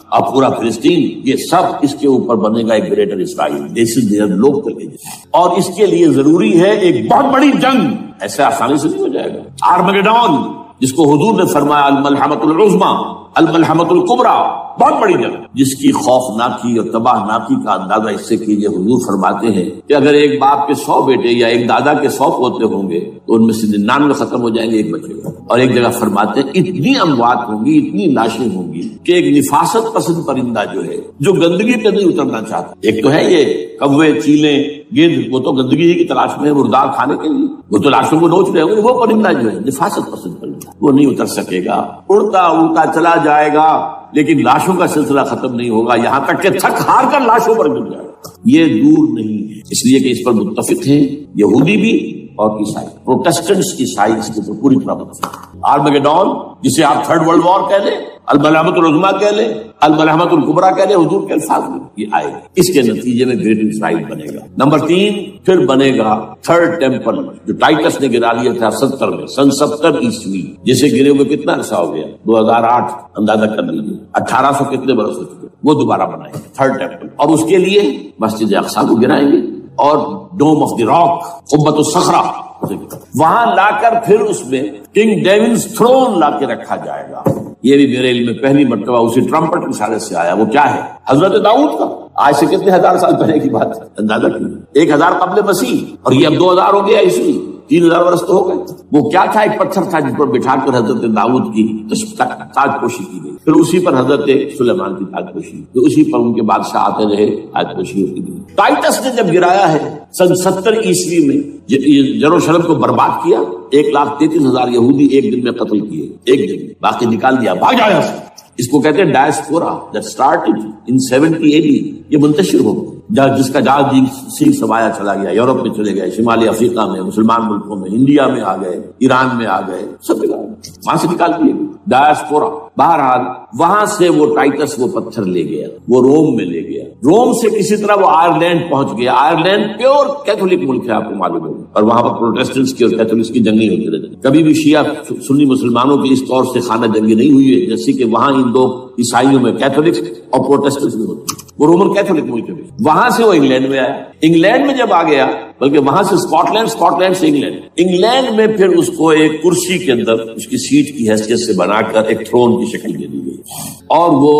اور پورا فلسطین، یہ سب اس کے اوپر بنے گا ایک greater Israel, this is there local agency, اور اس کے لیے ضروری ہے ایک بہت بڑی جنگ، ایسے آسانی سے نہیں ہو جائے گا، آرمگیڈون جس کو حضور نے فرمایا الملحمۃ العظمی، الملحمۃ الکبریٰ، بہت بڑی جنگ جس کی خوفناکی اور تباہ ناکی کا اندازہ اس سے کیجئے، حضور فرماتے ہیں کہ اگر ایک باپ کے 100 بیٹے یا ایک دادا کے 100 پوتے ہوں گے تو ان میں سے 99 ختم ہو جائیں گے، ایک بچے گا، اور ایک جگہ فرماتے ہیں اتنی اموات ہوں گی، اتنی لاشیں ہوں گی کہ ایک نفاست پسند پرندہ جو ہے، جو گندگی پہ نہیں اترنا چاہتا، ایک تو ہے یہ کوے، چیلیں، گیدڑ، وہ تو گندگی ہی کی تلاش میں ہے مردار کھانے کے لیے، وہ تو لاشوں کو نوچ رہے ہوں گے، وہ پرندہ جو ہے نفاست پسند پرندہ، وہ نہیں اتر سکے گا، اڑتا اڑتا چلا جائے گا، لیکن لاشوں کا سلسلہ ختم نہیں ہوگا، یہاں تک کہ تھک ہار کر لاشوں پر گر جائے گا، یہ دور نہیں ہے، اس لیے کہ اس پر متفق ہیں یہودی بھی اور عیسائی، پروٹسٹنٹس عیسائی اس کے اوپر پوری طرح متفق۔ آرمگیڈون جسے آپ 3rd ورلڈ وار کہہ لیں، الملحمۃ العظمی کہہ لیں، الملحمۃ الکبریٰ کہہ لیں، حضور کے الفاظ میں یہ آئے گا، اس کے نتیجے میں گریٹ اسرائیل بنے گا۔ نمبر 3 پھر بنے گا 3rd ٹیمپل، جو ٹائٹس نے گرا لیا تھا 70 میں، سن 70 عیسوی، جسے گرے ہوئے کتنا عرصہ ہو گیا، 2008 اندازہ کر لیجیے، 1800 کتنے برس ہو چکے، وہ دوبارہ بنائیں گے 3rd ٹیمپل، اور اس کے لیے مسجد اقصی کو گرائیں گے اور ڈوم آف دی راک، قبۃ الصخرہ، وہاں لا کر پھر اس میں کنگ ڈیونز تھرون لا کے رکھا جائے گا۔ یہ بھی میرے علم میں پہلی مرتبہ اسی ٹرمپٹ کی اشارے سے آیا، وہ کیا ہے؟ حضرت داؤد کا، آج سے کتنے 1000 سال پہلے کی بات ہے، اندازہ کیجیے، 1000 قبل مسیح، اور یہ اب 2000 ہو گیا عیسوی، 3000 برس تو ہو گئے۔ وہ کیا تھا؟ ایک پتھر تھا جس پر بٹھا کر حضرت داؤد کی تاج پوشی کی گئی، پھر اسی پر حضرت سلیمان کی تاج پوشی، تو اسی پر ان کے بادشاہ آتے رہے، تاج پوشی ہوتی گئی۔ ٹائٹس نے جب گرایا ہے سن 70 عیسوی میں، یروشلم کو برباد کیا، 1,33,000 یہودی ایک دن میں قتل کیے، ایک دن میں، باقی نکال دیا، بھاگ جایا۔ اس کو کہتے ہیں diaspora, that started in 70 AD، یہ منتشر ہو گیا، جس کا جہاز سیل سمایا چلا گیا، یورپ میں چلے گئے، شمالی افریقہ میں، مسلمان ملکوں میں، انڈیا میں آ گئے، ایران میں آ گئے، سب جگہ وہاں سے نکال دیے ڈائسپورا۔ بہرحال وہاں سے وہ ٹائٹس وہ پتھر لے گیا، وہ روم میں لے گیا، روم سے کسی طرح وہ آئرلینڈ پہنچ گیا۔ آئرلینڈ پیور کیتھولک ملک ہے، آپ کو معلوم ہوگا، اور وہاں پر پروٹیسٹنٹس کی اور کیتھولکس کی جنگیں ہوتی رہتی، کبھی بھی شیعہ سنی مسلمانوں کی اس طور سے خانہ جنگی نہیں ہوئی ہے جیسے کہ وہاں ان دو عیسائیوں میں کیتھولکس اور پروٹیسٹنٹس میں ہوتی ہے، وہ رومن کیتھولک ملک ہے۔ وہاں سے وہ انگلینڈ میں آیا، انگلینڈ میں جب آ گیا، بلکہ وہاں سے اسکاٹ لینڈ سے انگلینڈ میں پھر اس کو ایک کرسی کے اندر اس کی سیٹ کی حیثیت سے بنا کر ایک تھرون کی شکل دے دی گئی، اور وہ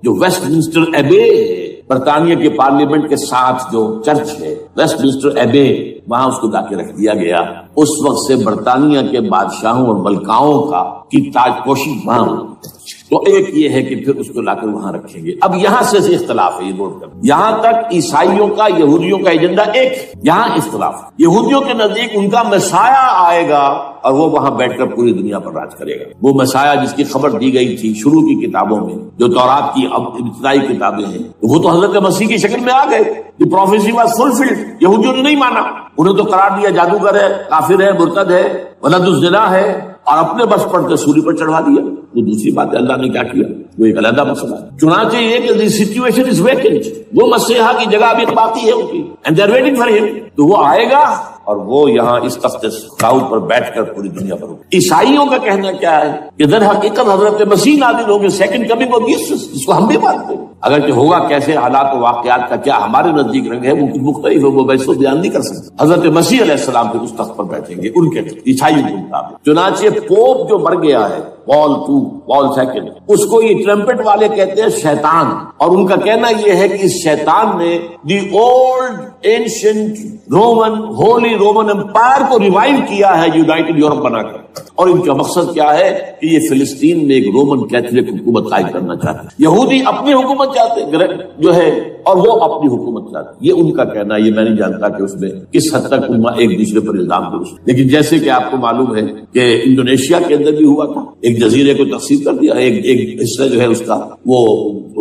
جو ویسٹ منسٹر ایبے ہے، برطانیہ کے پارلیمنٹ کے ساتھ جو چرچ ہے ویسٹ منسٹر ایبے، وہاں اس کو لا کے رکھ دیا گیا۔ اس وقت سے برطانیہ کے بادشاہوں اور ملکاؤں کی تاج پوشی وہاں ہوئی۔ تو ایک یہ ہے کہ پھر اس کو لا کر وہاں رکھیں گے۔ اب یہاں سے اختلاف ہے، یہ نوٹ کر، یہاں تک عیسائیوں کا یہودیوں کا ایجنڈا ایک، یہاں اختلاف، یہودیوں کے نزدیک ان کا مسیح آئے گا اور وہ وہاں بیٹھ کر پوری دنیا پر راج کرے گا، وہ مسیح جس کی خبر دی گئی تھی شروع کی کتابوں میں، جو تورات کی ابتدائی کتابیں ہیں، وہ تو حضرت مسیح کی شکل میں آ گئے، دی پروفیسی واز فلفلڈ۔ یہودیوں نے نہیں مانا، انہیں تو قرار دیا جادوگر ہے، کافر ہے، مرتد ہے، ولد الزنا ہے، اور اپنے بس پر سولی پر چڑھا دیا۔ وہ دوسری بات ہے، اللہ نے کیا کیا، وہ ایک علیحدہ مسئلہ ہے۔ چنانچہ یہ کہ دی سچویشن از ویکنٹ، وہ مسیحا کی جگہ ابھی باقی ہے ان کی، and they are waiting for ہم، تو وہ آئے گا اور وہ یہاں اس تخت داؤد پر بیٹھ کر پوری دنیا پر ہوگا۔ عیسائیوں کا کہنا کیا ہے کہ در حقیقت حضرت مسیح نازل ہوں گے، سیکنڈ کمنگ آف جیسس، جس کو ہم بھی مانتے ہیں، اگرچہ ہوگا کیسے، حالات و واقعات کا کیا ہمارے نزدیک رنگ ہے وہ کچھ مختلف ہے، وہ ویسے بیان نہیں کر سکتے۔ حضرت مسیح علیہ السلام پہ اس تخت پر بیٹھیں گے ان کے عیسائیوں کے مطابق۔ چنانچہ پوپ جو مر گیا ہے پال II اس کو یہ ٹرمپٹ والے کہتے ہیں شیطان، اور ان کا کہنا یہ ہے کہ اس شیطان نے the old ancient holy Roman empire کو ریوائیو کیا ہے یونائٹڈ یورپ بنا کر، اور ان کا مقصد کیا ہے کہ یہ فلسطین میں ایک رومن کیتھولک حکومت قائم کرنا چاہتے ہیں۔ یہودی اپنی حکومت چاہتے ہیں جو ہے، اور وہ اپنی حکومت چاہتے ہیں، یہ ان کا کہنا ہے۔ یہ میں نہیں جانتا کہ اس میں کس حد تک امہ ایک دوسرے پر الزام درست، لیکن جیسے کہ آپ کو معلوم ہے کہ انڈونیشیا کے اندر بھی ہوا تھا، ایک جزیرے کو تقسیم کر دیا، ایک حصہ جو ہے اس کا وہ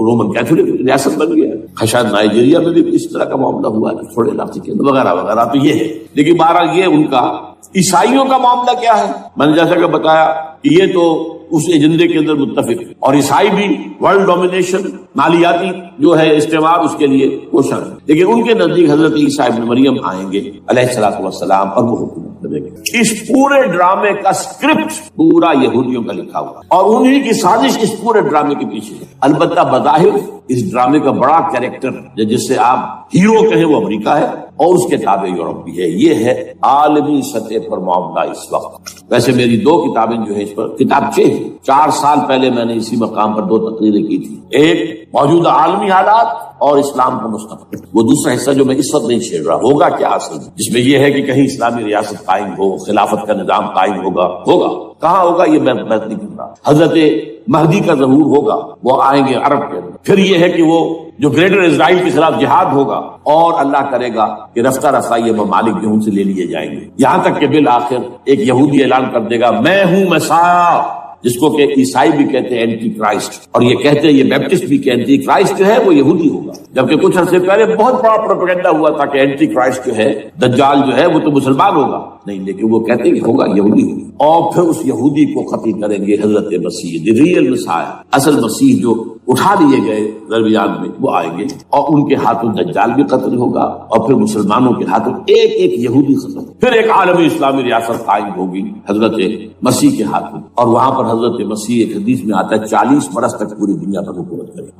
رومن کیتھولک ریاست بن گیا، شاید نائجیریا میں بھی اس طرح کا معاملہ ہوا ہے تھوڑے علاقے کے اندر، وغیرہ وغیرہ۔ تو یہ ہے، لیکن بہرحال یہ ان کا۔ عیسائیوں کا معاملہ کیا ہے؟ میں نے جیسا کہ بتایا کہ یہ تو اس ایجنڈے کے اندر متفق، اور عیسائی بھی ورلڈ ڈومینیشن، مالیاتی جو ہے استعمار، اس کے لیے کوشاں ہے، لیکن ان کے نزدیک حضرت عیسیٰ ابن مریم آئیں گے علیہ الصلوۃ والسلام، اور وہ حکومت کریں گے۔ اس پورے ڈرامے کا اسکرپٹ پورا یہودیوں کا لکھا ہوا، اور انہی کی سازش اس پورے ڈرامے کے پیچھے ہے۔ البتہ بظاہر اس ڈرامے کا بڑا کیریکٹر جس سے آپ ہیرو کہیں وہ امریکہ ہے، اور اس کے تابع یورپ بھی ہے۔ یہ ہے عالمی سطح پر معاملہ اس وقت۔ ویسے میری 2 کتابیں جو ہے اس پر، کتابچے ہیں، 4 سال پہلے میں نے اسی مقام پر 2 تقریریں کی تھی، ایک موجودہ عالمی حالات اور اسلام کا مستقبل، وہ دوسرا حصہ جو میں اس وقت نہیں چھیڑ رہا، ہوگا کیا اصل، جس میں یہ ہے کہ کہیں اسلامی ریاست قائم ہو، خلافت کا نظام قائم ہوگا کہاں ہوگا یہ میں بات نہیں کر رہا۔ حضرت مہدی کا ظہور ہوگا، وہ آئیں گے عرب کے اندر، پھر یہ ہے کہ وہ جو گریٹر اسرائیل کے خلاف جہاد ہوگا، اور اللہ کرے گا کہ رفتہ رفتہ یہ ممالک جو ان سے لے لیے جائیں گے، یہاں تک کہ بالآخر ایک یہودی اعلان کر دے گا میں ہوں مسیح، جس کو کہ عیسائی بھی کہتے ہیں اینٹی کرائسٹ، اور یہ کہتے ہیں یہ بیپٹسٹ بھی کہ اینٹی کرائسٹ جو ہے وہ یہودی ہوگا، جبکہ کچھ عرصے پہلے بہت بڑا پروپیگنڈا ہوا تھا کہ اینٹی کرائسٹ جو ہے، دجال جو ہے، وہ تو مسلمان ہوگا، نہیں، لیکن وہ کہتے ہیں کہ ہوگا یہودی ہوگا، اور پھر اس یہودی کو قتل کریں گے حضرت مسیح، دی ریئل مسیح، اصل مسیح جو اٹھا لیے گئے درمیان میں، وہ آئیں گے، اور ان کے ہاتھوں دجال بھی قتل ہوگا، اور پھر مسلمانوں کے ہاتھوں ایک ایک یہودی قتل، پھر ایک عالمی اسلامی ریاست قائم ہوگی حضرت مسیح کے ہاتھوں، اور وہاں پر حضرت مسیح ایک حدیث میں آتا ہے 40 برس تک پوری دنیا پر حکومت کرے۔